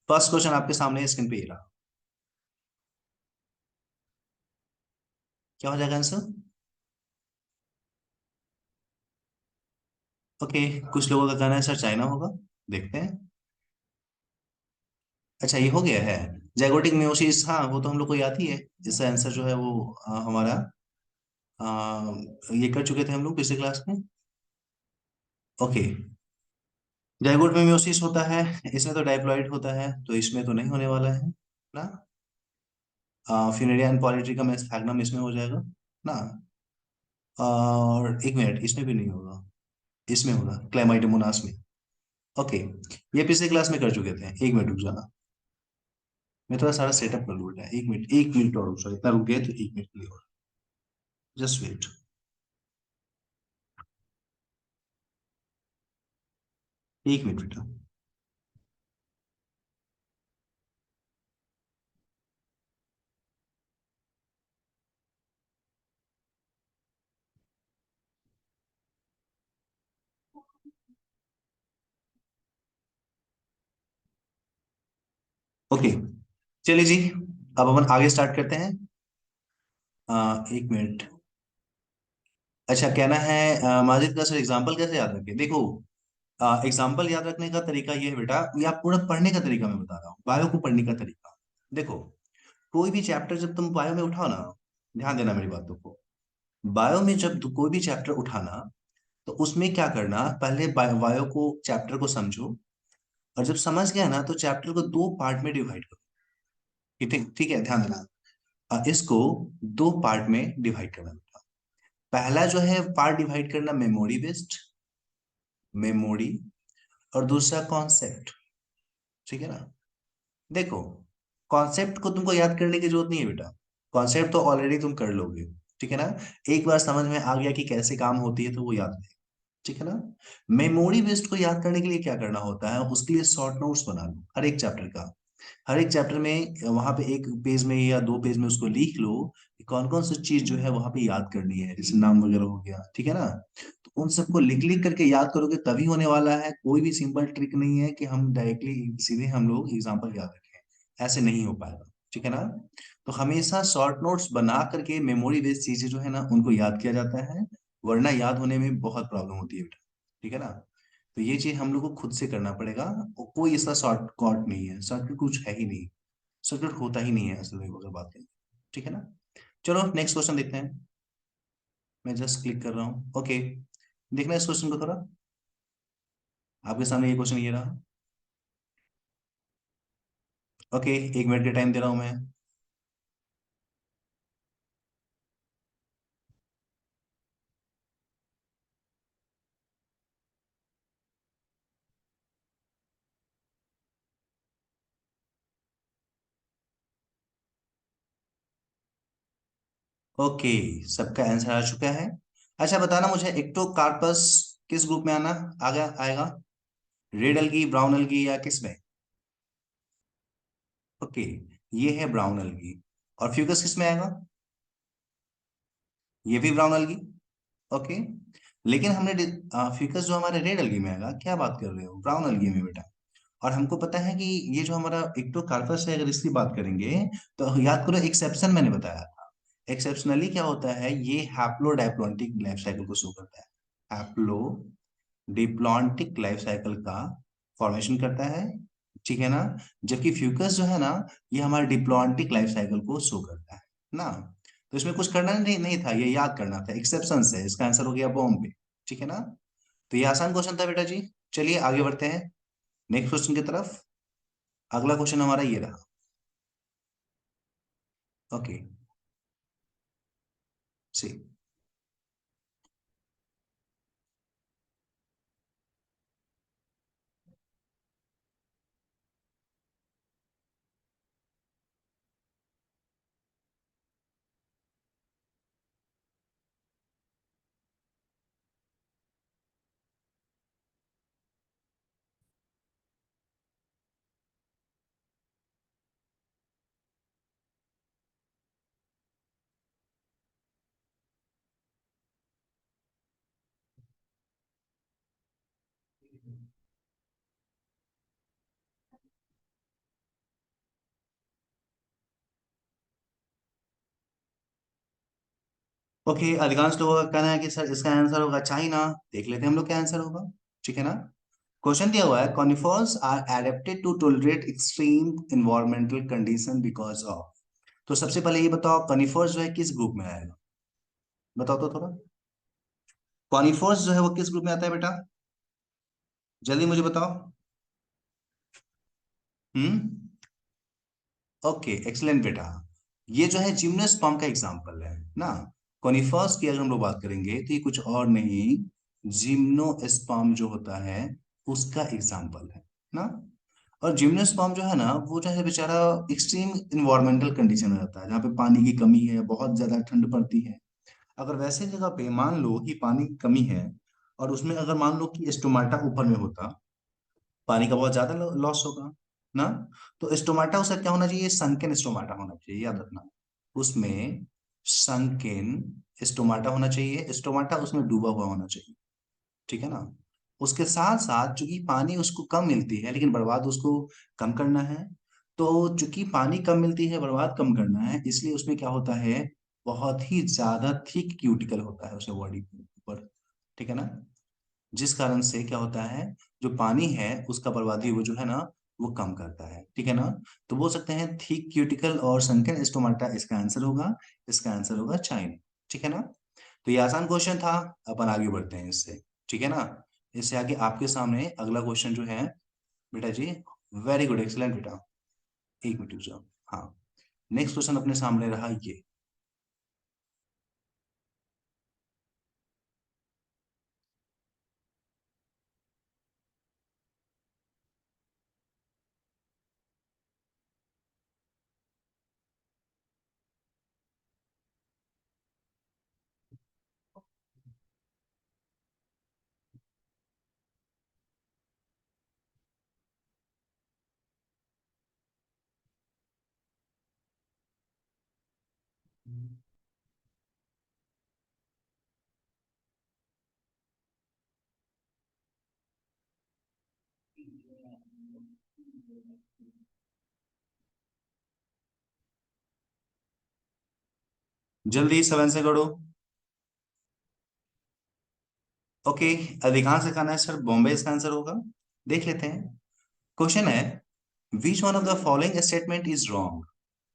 First question आपके सामने screen पे ही रहा। क्या हो जाएगा आंसर? ओके, कुछ लोगों का कहना है सर चाइना होगा। देखते हैं। अच्छा, ये हो गया है। जाइगोटिक मियोसिस, हाँ वो तो हम लोग को याद ही है। इसका आंसर जो है वो हमारा ये कर चुके थे हम लोग पिछले क्लास में। ओके। जाइगोट में मियोसिस होता है। इसमें तो डाइप्लॉइड होता है, तो इसमें तो नहीं होने वाला है ना। फ्यूनेरिया एंड पॉलीट्रिकम स्फैग्नम इसमें हो जाएगा ना। और एक मिनट, इसमें भी नहीं होगा। इसमें होगा क्लैमाइडोमोनास में। ओके। ये पिछले क्लास में कर चुके थे। एक मिनट रुक जाना, मैं थोड़ा सारा सेटअप कर लूँ बेटा। एक मिनट और रुक जाओ, इतना रुक गए तो एक मिनट के लिए और। Just wait. एक मिनट बेटा। ओके, चलिए जी, अब अपन आगे स्टार्ट करते हैं। एक मिनट। अच्छा, कहना है माजिद का सर एग्जाम्पल कैसे याद रखें? देखो, एग्जाम्पल याद रखने का तरीका ये है बेटा, ये आप पूरा पढ़ने का तरीका मैं बता रहा हूँ, बायो को पढ़ने का तरीका। देखो, कोई भी चैप्टर जब तुम बायो में उठाओ ना, ध्यान देना मेरी बातों को। बायो में जब कोई भी चैप्टर उठाना, तो उसमें क्या करना, पहले बायो को चैप्टर को समझो। और जब समझ गया ना, तो चैप्टर को दो पार्ट में डिवाइड करो। ठीक ठीक है, ध्यान देना। इसको दो पार्ट में डिवाइड करना बेटा। पहला जो है पार्ट डिवाइड करना मेमोरी बेस्ड, मेमोरी। और दूसरा कॉन्सेप्ट। ठीक है ना। देखो, कॉन्सेप्ट को तुमको याद करने की जरूरत नहीं है बेटा। कॉन्सेप्ट तो ऑलरेडी तुम कर लोगे। ठीक है ना। एक बार समझ में आ गया कि कैसे काम होती है, तो वो याद है। ठीक है ना। मेमोरी बेस्ड को याद करने के लिए क्या करना होता है, उसके लिए शॉर्ट नोट्स बना लो हर एक चैप्टर का। हर एक चैप्टर में वहां पे एक पेज में या दो पेज में उसको लिख लो कि कौन कौन सी चीज जो है वहां पे याद करनी है, जैसे नाम वगैरह हो गया। ठीक है ना। तो उन सबको लिख लिख करके याद करोगे तभी होने वाला है। कोई भी सिंपल ट्रिक नहीं है कि हम डायरेक्टली सीधे हम लोग एग्जाम्पल याद रखें, ऐसे नहीं हो पाएगा। ठीक है ना। तो हमेशा शॉर्ट नोट्स बना करके मेमोरी बेस्ड चीजें जो है ना उनको याद किया जाता है, वरना याद होने में बहुत प्रॉब्लम होती है बेटा। ठीक है ना। तो ये चीज हम लोग को खुद से करना पड़ेगा, और कोई इसका शॉर्टकट नहीं है, शॉर्टकट कुछ है ही नहीं। शॉर्टकट होता ही नहीं है असल में अगर बात करें। ठीक है ना। चलो नेक्स्ट क्वेश्चन देखते हैं। मैं जस्ट क्लिक कर रहा हूँ। ओके, देखना इस क्वेश्चन को थोड़ा। आपके सामने ये क्वेश्चन ये रहा। ओके, एक मिनट का टाइम दे रहा हूँ मैं। ओके, सबका आंसर आ चुका है। अच्छा, बताना मुझे, एक्टोकार्पस किस ग्रुप में आना आगे आएगा? रेड अलगी, ब्राउन अलगी, या किस में? ओके, ये है ब्राउन अलगी। और फ्यूकस किस में आएगा? ये भी ब्राउन अलगी। ओके। लेकिन हमने फ्यूकस जो हमारे रेड अलगी में आएगा, क्या बात कर रहे हो, ब्राउन अलगी में बेटा। और हमको पता है कि ये जो हमारा एक्टोकार्पस है, अगर इसकी बात करेंगे, तो याद करो एक्सेप्शन मैंने बताया था। एक्सेप्शनली क्या होता है, ये हैप्लो डायप्लॉन्टिक लाइफ साइकिल को शो करता है। हैप्लो डिप्लॉन्टिक लाइफ साइकिल का फॉर्मेशन करता है। ठीक है ना। जबकि फ्यूकस जो है ना, ये हमारे डिप्लॉन्टिक लाइफ साइकिल को शो करता है ना। तो इसमें कुछ करना नहीं था, ये याद करना था। एक्सेप्शन है, इसका आंसर हो गया बॉम्बे। ठीक है ना। तो ये आसान क्वेश्चन था बेटा जी। चलिए आगे बढ़ते हैं नेक्स्ट क्वेश्चन की तरफ। अगला क्वेश्चन हमारा ये रहा। ओके, सी। ओके, अधिकांश लोगों का कहना है कि सर इसका आंसर होगा चाइना। देख लेते हैं हम लोग क्या आंसर होगा। ठीक है ना। क्वेश्चन दिया हुआ है, conifers are adapted to tolerate extreme environmental condition because of. तो सबसे पहले ये बताओ, कॉनिफर्स जो है किस ग्रुप में आएगा, बताओ तो थोड़ा। कॉनिफर्स जो है वो किस ग्रुप में आता है बेटा, जल्दी मुझे बताओ। हम्म। ओके, एक्सलेंट बेटा। ये जो है जिम्नोस्पर्म का एग्जांपल है ना। कॉनिफर्स की अगर हम लोग बात करेंगे तो ये कुछ और नहीं, जिम्नोस्पर्म जो होता है उसका एग्जांपल है ना। और जिम्नोस्पर्म जो है ना वो जो है बेचारा एक्सट्रीम इन्वायरमेंटल कंडीशन में रहता है, जहाँ पे पानी की कमी है, बहुत ज्यादा ठंड पड़ती है। अगर वैसे जगह पे मान लो कि पानी की कमी है, और उसमें अगर मान लो कि स्टोमाटा ऊपर में होता, पानी का बहुत ज्यादा लॉस होगा ना। तो स्टोमाटा उसका क्या होना चाहिए, संकेन स्टोमाटा होना चाहिए, याद रखना। उसमें संकेन स्टोमाटा होना चाहिए, स्टोमाटा उसमें डूबा हुआ होना चाहिए। ठीक है ना। उसके साथ साथ चूंकि पानी उसको कम मिलती है लेकिन बर्बाद उसको कम करना है, तो चूंकि पानी कम मिलती है, बर्बाद कम करना है, इसलिए उसमें क्या होता है, बहुत ही ज्यादा थिक क्यूटिकल होता है उसके बॉडी के ऊपर। ठीक है ना। जिस कारण से क्या होता है, जो पानी है उसका बर्बादी वो जो है ना वो कम करता है। ठीक है ना। तो बोल सकते हैं थिक क्यूटिकल और संकर स्टोमाटा इसका आंसर होगा। इसका आंसर होगा चाइना। ठीक है ना। तो ये आसान क्वेश्चन था, अपन आगे बढ़ते हैं इससे। ठीक है ना। इससे आगे आपके सामने अगला क्वेश्चन जो है बेटा जी, वेरी गुड, एक्सलेंट बेटा। एक मिनट रुक जाओ। हाँ, नेक्स्ट क्वेश्चन अपने सामने रहा ये। जल्दी 7 से करो। ओके, अधिकांश का कहना है सर बॉम्बे इसका आंसर होगा। देख लेते हैं। क्वेश्चन है, विच one of the following statement is wrong.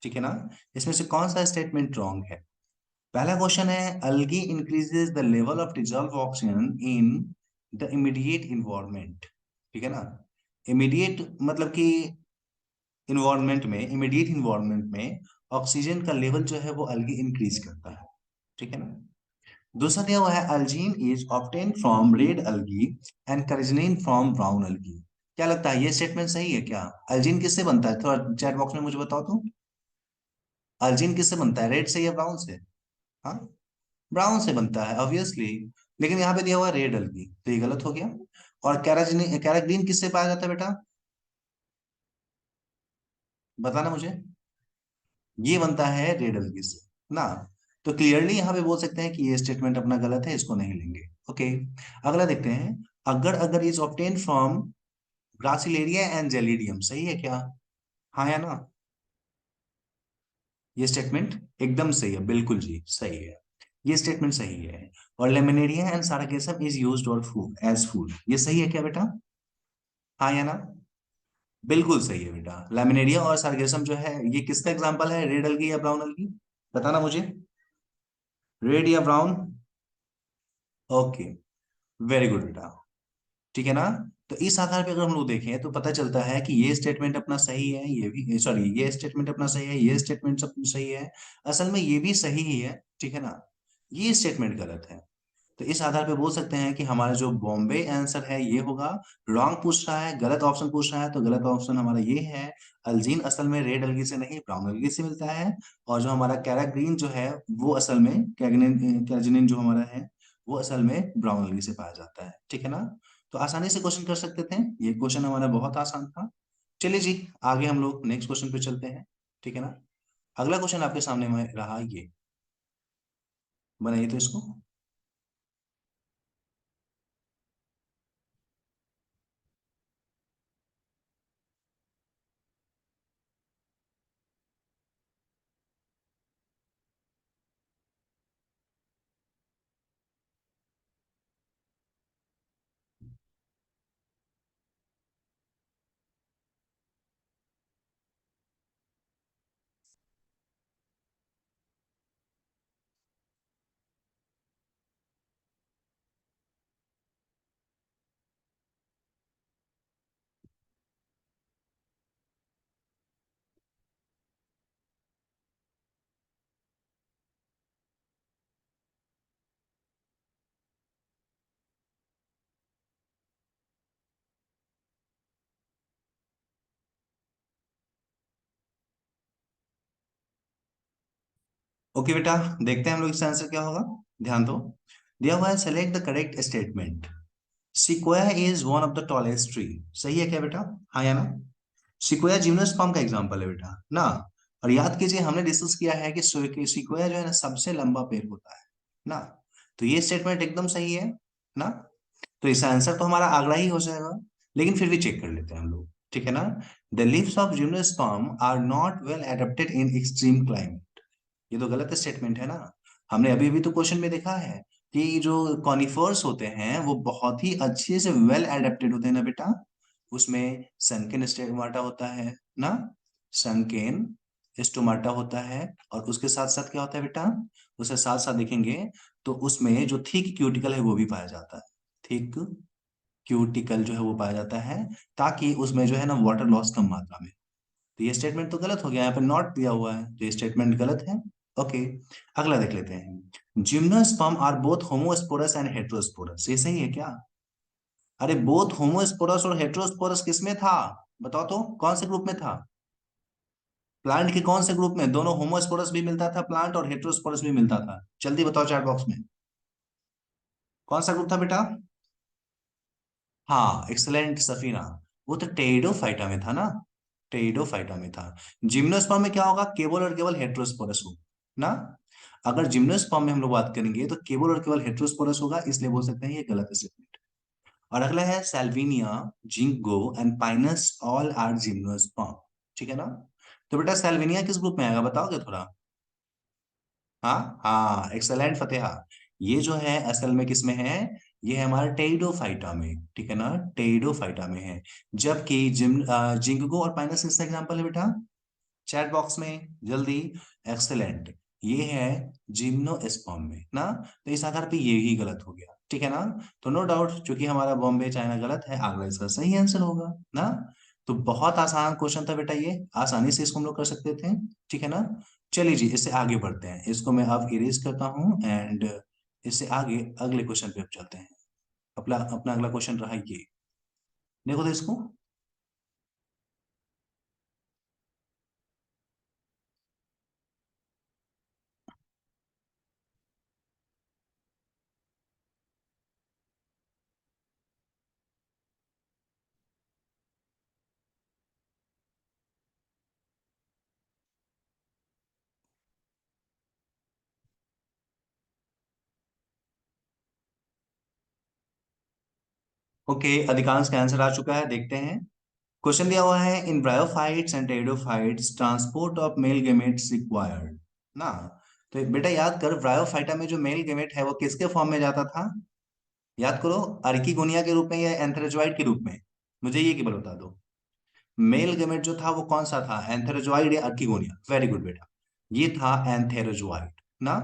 ठीक है ना। इसमें से कौन सा स्टेटमेंट रॉन्ग है। पहला क्वेश्चन है, algae increases the level of dissolved oxygen in the immediate environment. ठीक है ना। इमीडिएट मतलब कि इन्वायरमेंट में, इमीडिएट इन्वायरमेंट में ऑक्सीजन का लेवल जो है वो अलगी इंक्रीज करता है। ठीक है ना। दूसरा दिया हुआ है, algin is obtain from red algae and carrageenan from brown algae. क्या लगता है ये स्टेटमेंट सही है क्या। अल्जीन किससे बनता है, थोड़ा चैट बॉक्स में मुझे बताओ तो। अल्जीन किससे बनता है, रेड से या ब्राउन से। हाँ, ब्राउन से बनता है ऑब्वियसली। लेकिन यहाँ पे दिया हुआ है रेड अलगी, तो ये गलत हो गया। और कैराजिन कैराग्रीन किससे पाया जाता है बेटा, बताना मुझे। ये बनता है रेड अलगी से ना। तो क्लियरली यहाँ पे बोल सकते हैं कि ये स्टेटमेंट अपना गलत है, इसको नहीं लेंगे। ओके, अगला देखते हैं। Agar agar is obtain from Gracilaria and Gelidium, सही है क्या। हाँ या ना। ये स्टेटमेंट एकदम सही है, बिल्कुल जी सही है। ये स्टेटमेंट सही है। और लेमिनेरिया एंड सारागेसम इज यूज्ड और फूड एज फूड, ये सही है क्या बेटा। हाँ या ना। बिल्कुल सही है बेटा। लैमिनेरिया और सार्गेसम जो है ये किसका एग्जांपल है, रेड अलगी या ब्राउन अलगी, बताना मुझे। रेड या ब्राउन। ओके, वेरी गुड बेटा। ठीक है ना। तो इस आधार पे अगर हम लोग देखें तो पता चलता है कि ये स्टेटमेंट अपना सही है, ये भी सॉरी, ये स्टेटमेंट अपना सही है, ये स्टेटमेंट सब सही है। असल में ये भी सही ही है। ठीक है ना। ये स्टेटमेंट गलत है। तो इस आधार पे बोल सकते हैं कि हमारा जो बॉम्बे आंसर है ये होगा। रॉन्ग पूछ रहा है, गलत ऑप्शन पूछ रहा है, तो गलत ऑप्शन हमारा ये है। अल्जीन असल में रेड अलगी से नहीं, ब्राउन अलगी से मिलता है। और जो हमारा कैराग्रीन जो है वो असल में कैराजिनिन जो हमारा है वो असल में ब्राउन अलगी से पाया जाता है। ठीक है ना। तो आसानी से क्वेश्चन कर सकते थे, ये क्वेश्चन हमारा बहुत आसान था। चलिए जी, आगे हम लोग नेक्स्ट क्वेश्चन पे चलते हैं। ठीक है ना। अगला क्वेश्चन आपके सामने में रहा ये, बनाइए तो इसको। ओके बेटा, देखते हैं हम लोग इसका आंसर क्या होगा। ध्यान दो। दिया हुआ है select the correct statement. Sequoia is one of the tallest tree. सही है क्या बेटा? हाँ या ना? सिक्वोया जिम्नोस्पर्म का एग्जांपल है बेटा ना। और याद कीजिए हमने डिस्कस किया है कि सिक्वोया जो है ना सबसे लंबा पेड़ होता है ना। तो ये स्टेटमेंट एकदम सही है ना। तो इसका आंसर तो हमारा आगरा ही हो जाएगा। लेकिन फिर भी चेक कर लेते हैं हम लोग, ठीक है ना। The leaves of gymnosperm are not well adapted in extreme climate. ये तो गलत स्टेटमेंट है ना। हमने अभी भी तो क्वेश्चन में देखा है कि जो कॉनिफर्स होते हैं वो बहुत ही अच्छे से वेल एडेप्टेड होते हैं ना बेटा। उसमें सनकेन स्टोमाटा होता है ना। सनकेन स्टोमाटा होता है। और उसके साथ साथ क्या होता है बेटा? उसके साथ साथ देखेंगे तो उसमें जो थिक क्यूटिकल है वो भी पाया जाता है। थिक क्यूटिकल जो है वो पाया जाता है, ताकि उसमें जो है ना वाटर लॉस कम मात्रा में। तो ये स्टेटमेंट तो गलत हो गया, यहाँ पे नॉट दिया हुआ है तो ये स्टेटमेंट गलत है। ओके, अगला देख लेते हैं। Gymnosperm are both homosporous and heterosporous. ये सही है क्या? अरे बोथ होमोस्पोरस और हेटेरोस्पोरस किसमें था? बताओ तो कौन से ग्रुप में था? प्लांट के कौन से ग्रुप में? दोनों होमोस्पोरस भी मिलता था प्लांट और हेटेरोस्पोरस भी मिलता था। जल्दी बताओ चैट बॉक्स में। कौन सा ग्रुप था बेटा? हाँ, एक्सलेंट सफीना। वो तो टेरिडोफाइटा में था ना। टेरिडोफाइटा में था। जिम्नोस्पर्म में क्या होगा? केवल और केवल हेटेरोस्पोरस हो ना। अगर जिम्नोस्पर्म में हम लोग बात करेंगे तो केवल और केवल हेटेरोस्पोरस होगा, इसलिए बोल सकते हैं ये गलत स्टेटमेंट। और अगला है Salvinia, Ginkgo and Pinus all are gymnosperm. ठीक है ना। तो बेटा सेल्विनिया किस ग्रुप में आएगा बताओगे थोड़ा? हाँ हाँ, एक्सलेंट फतेहा। ये जो है असल में किस में है? ये है हमारा टेरिडोफाइटा में, ठीक है ना। टेरिडोफाइटा में है। जबकि जिंगो और पाइनस किसका एग्जांपल है बेटा? चैट बॉक्स में जल्दी। एक्सेलेंट। ये है जिम्नोस्पर्म में ना। तो इस आधार पे ये ही गलत हो गया, ठीक है ना। तो नो डाउट चूंकि हमारा बॉम्बे चाइना गलत है, आगरा इसका सही आंसर होगा ना। तो बहुत आसान क्वेश्चन था बेटा, ये आसानी से इसको हम लोग कर सकते थे, ठीक है ना। चलिए जी, इससे आगे बढ़ते हैं। इसको मैं अब इरेज करता हूँ एंड इससे आगे अगले क्वेश्चन पे अब चलते हैं। अपना अपना अगला क्वेश्चन रहा ये। देखो तो इसको। ओके, अधिकांश का आंसर आ चुका है, देखते हैं। क्वेश्चन दिया हुआ है in bryophytes and pteridophytes transport of male gametes required ना। तो बेटा याद कर, ब्रायोफाइटा में जो मेल गेमेट है वो किसके फॉर्म में जाता था? याद करो। अर्किगोनिया के रूप में या एंथेरोजोइड के रूप में? मुझे ये केवल बता दो। मेल गेमेट जो था वो कौन सा था, एंथेरोजोइड या अर्किगोनिया? वेरी गुड बेटा, ये था एंथेरोजोइड ना।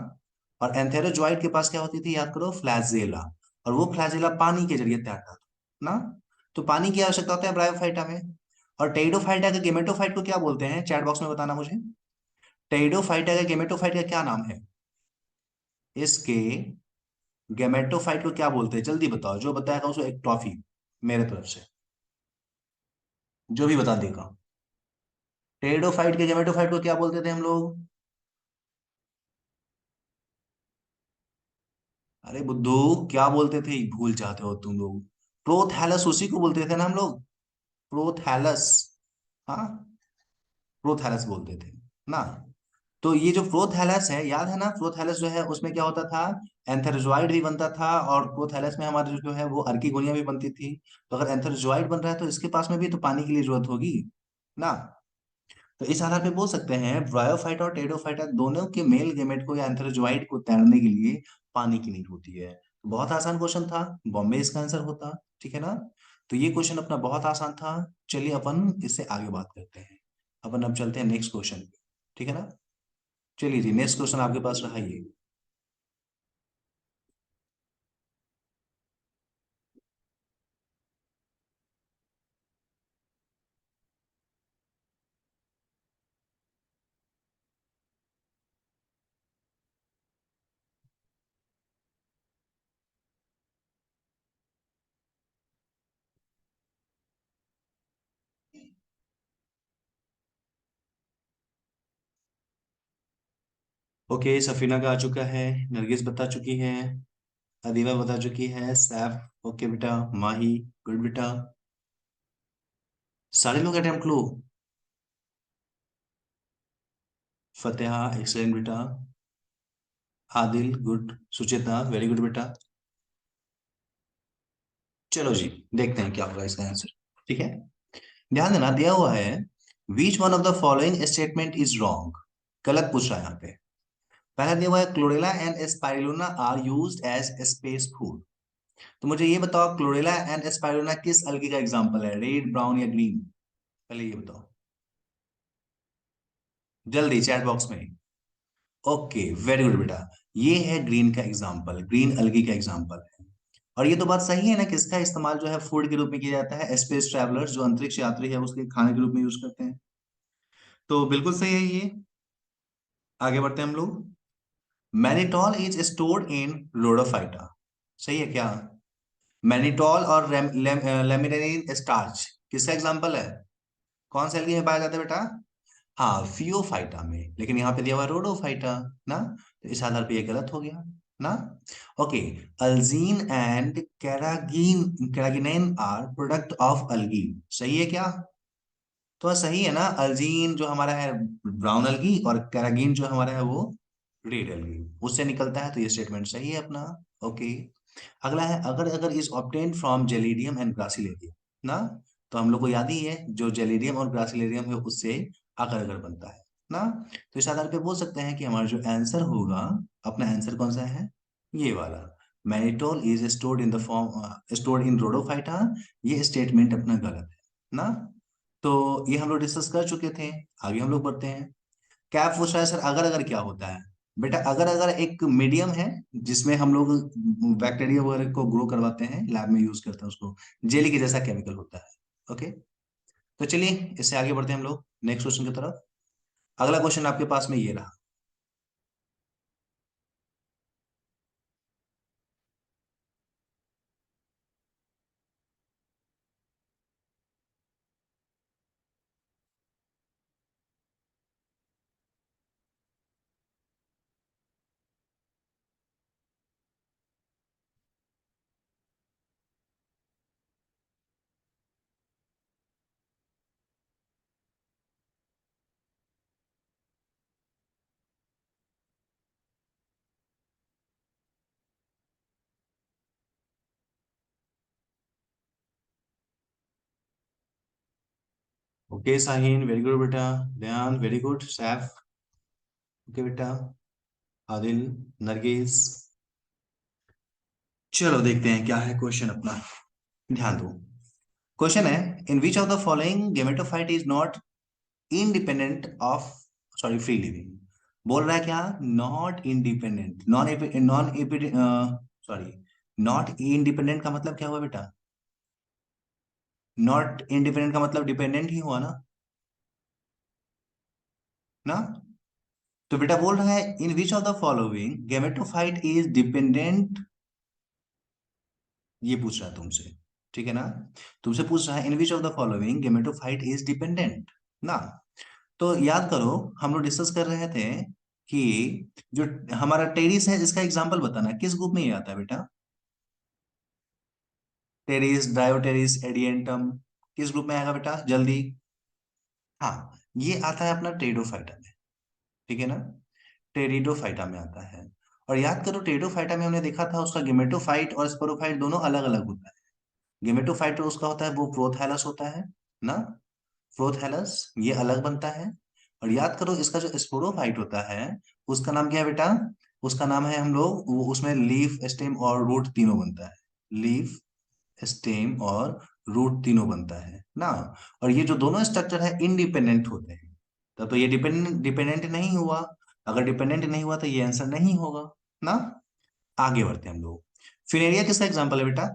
और एंथेरोजोइड के पास क्या होती थी? याद करो, फ्लैजेला। और वो फ्लैजेला पानी के जरिए तैरता था ना। तो पानी की आवश्यकता होता है ब्रायोफाइटा में। और टेरिडोफाइटा के गेमेटोफाइट को क्या बोलते हैं? चैट बॉक्स में बताना मुझे। टेरिडोफाइटा का गेमेटोफाइट का क्या नाम है? इसके गेमेटोफाइट को क्या बोलते हैं? जल्दी बताओ, जो बताएगा उसको एक टॉफी मेरे तरफ से। जो भी बता देगा। टेरिडोफाइट के गेमेटोफाइट को क्या बोलते थे हम लोग? अरे बुद्धू, क्या बोलते थे? भूल जाते हो तुम लोग। प्रोथैलस उसी को बोलते थे ना हम लोग। प्रोथैलस। हाँ, प्रोथैलस बोलते थे ना। तो ये जो प्रोथैलस है, याद है ना, प्रोथैलस जो है उसमें क्या होता था? एंथेरोजोइड भी बनता था। और प्रोथैलस में हमारे जो है वो अर्किगोनिया भी बनती थी। तो अगर एंथेरोजोइड बन रहा है तो इसके पास में भी तो पानी के लिए जरूरत होगी ना। तो इस आधार पे बोल सकते हैं ब्रायोफाइटा और टेरिडोफाइटा दोनों के मेल गेमेट को या एंथेरोजोइड को तैरने के लिए पानी की नीड होती है। तो बहुत आसान क्वेश्चन था, बॉम्बे इसका आंसर होता, ठीक है ना। तो ये क्वेश्चन अपना बहुत आसान था। चलिए अपन इससे आगे बात करते हैं। अपन अब चलते हैं नेक्स्ट क्वेश्चन पे, ठीक है ना। चलिए जी, नेक्स्ट क्वेश्चन आपके पास रहा ये। ओके, सफीना का आ चुका है, नरगिस बता चुकी है, अदीबा बता चुकी है, सैफ ओके बेटा, माही गुड बेटा, सारे लोग अटेम्प्ट लो। फतेहा एक्सलेंट बेटा, Adil good, Sucheta very good बेटा। चलो जी, देखते हैं क्या होगा इसका आंसर। ठीक है, ध्यान देना, दिया हुआ है विच one of the following statement is wrong. गलत पूछ रहा है यहाँ पे। पहला दिया हुआ है Chlorella and Spirulina are used as space food. तो मुझे ये बताओ, क्लोरेला एंड स्पाइरुलिना किस अलगी का एग्जांपल है, रेड ब्राउन या ग्रीन? पहले ये बताओ जल्दी चैट बॉक्स में। ओके वेरी गुड बेटा, ये है ग्रीन का एग्जांपल, ग्रीन अलगी का एग्जांपल है। और ये तो बात सही है ना, किसका इस्तेमाल जो है फूड के रूप में किया जाता है, स्पेस ट्रैवलर्स जो अंतरिक्ष यात्री है उसके खाने के रूप में यूज करते हैं। तो बिल्कुल सही है ये। आगे बढ़ते हैं हम लोग। Mannitol is stored in Rhodophyta, सही है क्या? मैनिटॉल और लेमिनेरिन स्टार्च किसका एग्जांपल है? कौन सा एल्गी में पाया जाता है बेटा? हाँ, फियोफाइटा में, लेकिन यहाँ पे दिया हुआ रोडोफाइटा ना, तो इस आधार पे ये गलत हो गया ना। Okay, algin and carrageenan are product of algae, सही है क्या? तो सही है ना, अल्जीन जो हमारा है ब्राउन अलगी, और कैरागीन जो हमारा है वो रेड अलगी, उससे निकलता है, तो ये स्टेटमेंट सही है अपना। ओके, अगला है agar agar is obtained from Gelidium and Gracilaria ना, तो हम लोग को याद ही है जो जेलिडियम और ग्रासिलेरियम है उससे अगर अगर बनता है ना। तो इस आधार पे बोल सकते हैं कि हमारा जो आंसर होगा, अपना आंसर कौन सा है, ये वाला, mannitol is stored in the form stored in Rhodophyta. ये स्टेटमेंट अपना गलत है ना। तो ये हम लोग डिस्कस कर चुके थे। आगे हम लोग बढ़ते हैं। क्या पूछ रहा है सर, अगर अगर क्या होता है? बेटा अगर अगर एक मीडियम है जिसमें हम लोग बैक्टीरिया वगैरह को ग्रो करवाते हैं, लैब में यूज करते हैं उसको, जेली के जैसा केमिकल होता है। ओके, तो चलिए इससे आगे बढ़ते हैं हम लोग नेक्स्ट क्वेश्चन की तरफ। अगला क्वेश्चन आपके पास में ये रहा। ओके साहिन वेरी गुड बेटा, ध्यान वेरी गुड, सैफ ओके बेटा, आदिल, नरगिस। चलो देखते हैं क्या है क्वेश्चन अपना, ध्यान दो। क्वेश्चन है, in which of the following gametophyte is not independent of, sorry free living. बोल रहा है क्या, not independent, non sorry, not independent का मतलब क्या हुआ बेटा? नॉट इंडिपेंडेंट का मतलब डिपेंडेंट ही हुआ ना, ना। तो बेटा बोल रहा है in which of the following gametophyte is dependent, ये पूछ रहा है तुमसे, ठीक है ना। तुमसे पूछ रहा है in which of the following gametophyte is dependent ना। तो याद करो, हम लोग डिस्कस कर रहे थे कि जो हमारा टेरिस है इसका एग्जांपल बताना, किस ग्रुप में ये आता है बेटा? टेरिस, डायोटेरिस, एडिएंटम, किस ग्रुप में आएगा बेटा जल्दी? हाँ, ये आता है अपना टेरिडोफाइटा में, ठीक है ना, टेरिडोफाइटा में आता है। और याद करो टेरिडोफाइटा में हमने देखा था उसका गेमेटोफाइट और स्पोरोफाइट दोनों अलग अलग होता है। गेमेटोफाइट उसका होता है वो प्रोथैलस होता है ना, प्रोथैलस ये अलग बनता है। और याद करो इसका जो स्पोरोफाइट होता है उसका नाम क्या है बेटा? उसका नाम है, हम लोग उसमें लीफ स्टेम और रूट तीनों बनता है, लीफ स्टेम और रूट तीनों बनता है ना। और ये जो दोनों स्ट्रक्चर है इंडिपेंडेंट होते हैं, तो ये डिपेंडेंट डिपेंडेंट नहीं हुआ। अगर डिपेंडेंट नहीं हुआ तो ये आंसर नहीं होगा ना। आगे बढ़ते हैं हम लोग। फिनेरिया किसका एग्जांपल है बेटा?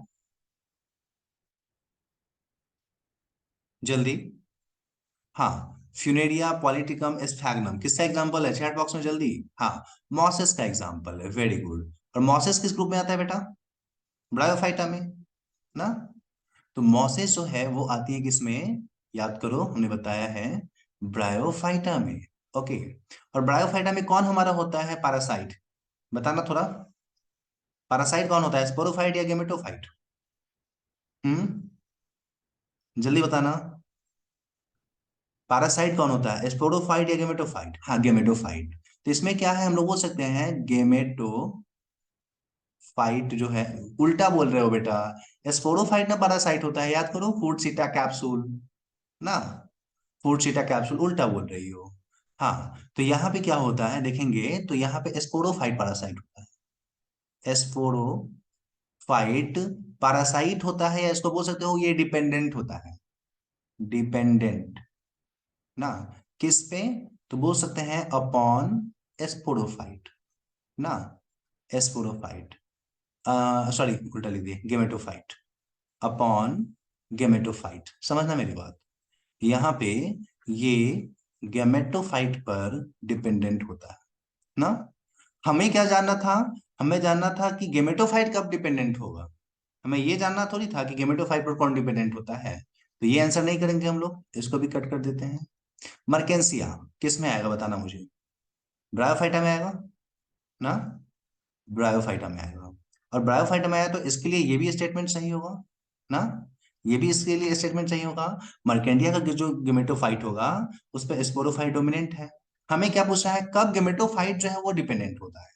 जल्दी। हाँ, फ्यूनेरिया पॉलिटिकम स्फैग्नम किसका एग्जांपल है, चैट बॉक्स में जल्दी। हाँ, मॉसेस का एग्जांपल है, वेरी गुड। और मॉसेस किस ग्रुप में आता है बेटा? ब्रायोफाइटा में ना। तो मॉसेस जो है वो आती है किसमें, याद करो हमने बताया है ब्रायोफाइटा में। ओके। और ब्रायोफाइटा में कौन हमारा होता है पैरासाइट? बताना थोड़ा। पैरासाइट कौन होता है, स्पोरोफाइट या गेमेटोफाइट? हम्म, जल्दी बताना। पैरासाइट कौन होता है, स्पोरोफाइट या गेमेटोफाइट? हाँ, गेमेटोफाइट। तो इसमें क्या है, हम लोग बोल सकते हैं गेमेटोफाइट जो है। उल्टा बोल रहे हो बेटा। स्पोरोफाइट ना पैरासाइट होता है, याद करो, फूड सीटा कैप्सूल ना। फूड सीटा कैप्सूल उल्टा बोल रही हो। हाँ, तो यहाँ पे क्या होता है देखेंगे, तो यहाँ पे स्पोरोफाइट पैरासाइट होता है। स्पोरोफाइट पैरासाइट होता है, या इसको बोल सकते हो ये डिपेंडेंट होता है। डिपेंडेंट ना, किस पे? तो बोल सकते हैं अपॉन स्पोरोफाइट ना। स्पोरोफाइट, सॉरी उल्टा लिख दिए, गेमेटोफाइट अपॉन गेमेटोफाइट। समझना मेरी बात, यहाँ पे ये गेमेटोफाइट पर डिपेंडेंट होता है ना। हमें क्या जानना था? हमें जानना था कि गेमेटोफाइट कब डिपेंडेंट होगा। हमें ये जानना थोड़ी था कि गेमेटोफाइट पर कौन डिपेंडेंट होता है। तो ये आंसर नहीं करेंगे हम लोग, इसको भी कट कर देते हैं। मर्केंसिया किस में आएगा बताना मुझे? ब्रायोफाइटा में आएगा ना। ब्रायोफाइटा में आएगा। और ब्रायोफाइटा में आया तो इसके लिए ये भी स्टेटमेंट सही होगा ना। ये भी इसके लिए स्टेटमेंट सही होगा। मर्केंडिया का जो गेमेटोफाइट होगा उस पर स्पोरोफाइट डोमिनेंट है। हमें क्या पूछा है, कब गेमेटोफाइट जो है वो डिपेंडेंट होता है।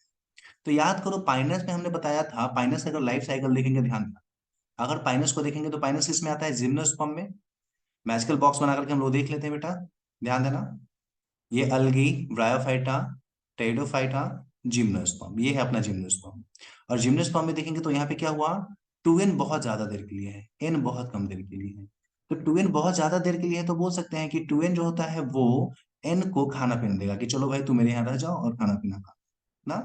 तो याद करो, पाइनस में हमने बताया था, पाइनस का अगर लाइफ साइकिल देखेंगे, ध्यान देना। अगर पाइनस को देखेंगे तो पाइनस किसमें आता है, जिम्नोस्पर्म में। मैजिकल बॉक्स बना करके हम लोग देख लेते हैं बेटा, ध्यान देना। ये अलगी, ब्रायोफाइटा, टेरिडोफाइटा, जिम्नोस्पर्म, ये है अपना जिम्नोस्पर्म। और जिम्नोस्पर्म में देखेंगे तो यहाँ पे क्या हुआ, टू एन बहुत ज्यादा देर के लिए है, एन बहुत कम देर के लिए है। तो टू एन बहुत ज्यादा देर के लिए है, तो बोल सकते हैं कि टू एन जो होता है वो एन को खाना पीना देगा, कि चलो भाई तू मेरे यहाँ रह जाओ और खाना पीना खा ना।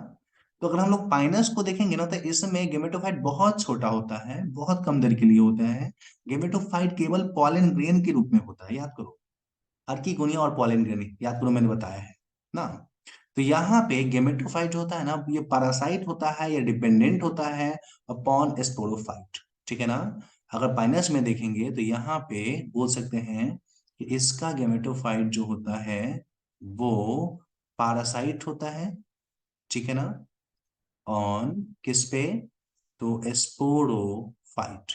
तो अगर हम लोग पाइनस को देखेंगे ना, तो इसमें गेमेटोफाइट बहुत छोटा होता है, बहुत कम देर के लिए होता है। गेमेटोफाइट केवल पॉलन ग्रेन के रूप में होता है, याद करो। अर्की गोनिया और पॉलन ग्रेन, याद करो मैंने बताया है ना। तो यहाँ पे गेमेटोफाइट जो होता है ना, ये पैरासाइट होता है या डिपेंडेंट होता है अपॉन स्पोरोफाइट, ठीक है ना। अगर पाइनस में देखेंगे तो यहाँ पे बोल सकते हैं कि इसका गेमेटोफाइट जो होता है वो पैरासाइट होता है, ठीक है ना। ऑन किस पे? तो स्पोरोफाइट,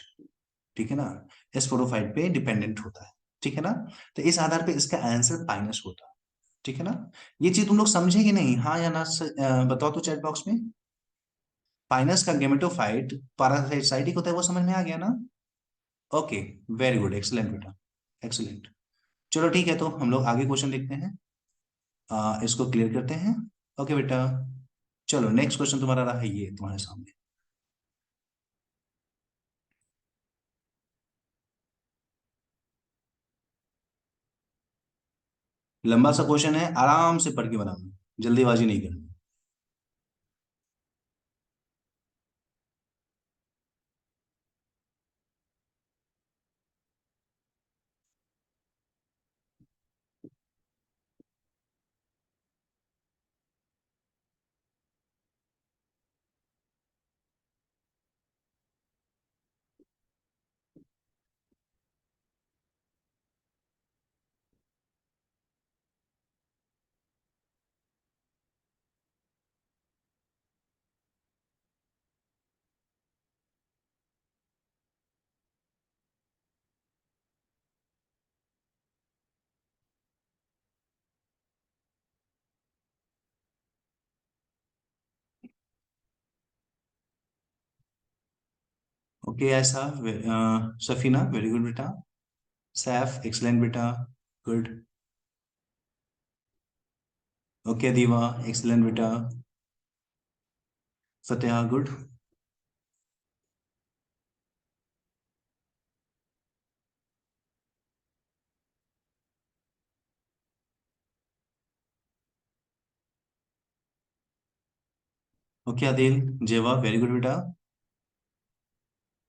ठीक है ना। स्पोरोफाइट पे डिपेंडेंट होता है, ठीक है ना। तो इस आधार पे इसका आंसर पाइनस होता है, ठीक है ना। ये चीज तुम लोग समझे कि नहीं, हाँ या ना बताओ तो चैट बॉक्स में। पाइनस का गेमेटोफाइट पैरासाइटिक होता है, वो समझ में आ गया ना। ओके, वेरी गुड, एक्सलेंट बेटा, एक्सलेंट। चलो ठीक है, तो हम लोग आगे क्वेश्चन देखते हैं, इसको क्लियर करते हैं। ओके बेटा, चलो नेक्स्ट क्वेश्चन तुम्हारा रहा है ये तुम्हारे सामने। लंबा सा क्वेश्चन है, आराम से पढ़ के बनाना, जल्दीबाजी नहीं करनी। ओके ऐसा, सफीना वेरी गुड बेटा। सैफ एक्सलेंट बेटा, गुड। ओके दीवा, एक्सलेंट बेटा। फतेहा, गुड। ओके आदिल, जेवा वेरी गुड बेटा।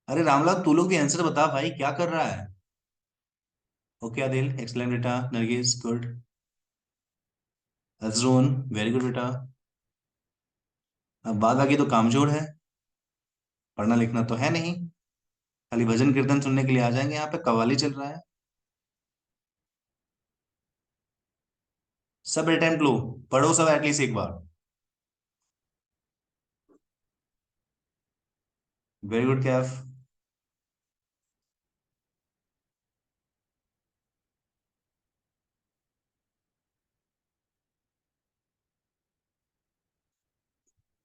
अरे रामलाल, तू लोग भी आंसर बता भाई, क्या कर रहा है? ओके आदिल, एक्सलेंट बेटा। नरगिस, गुड। अजरून, वेरी गुड बेटा। अब बात आ गई तो कामचोर है, पढ़ना लिखना तो है नहीं, खाली भजन कीर्तन सुनने के लिए आ जाएंगे, यहाँ पे कव्वाली चल रहा है। सब अटेम्प्ट लो, पढ़ो सब एटलीस्ट एक बार। Very good Kaif.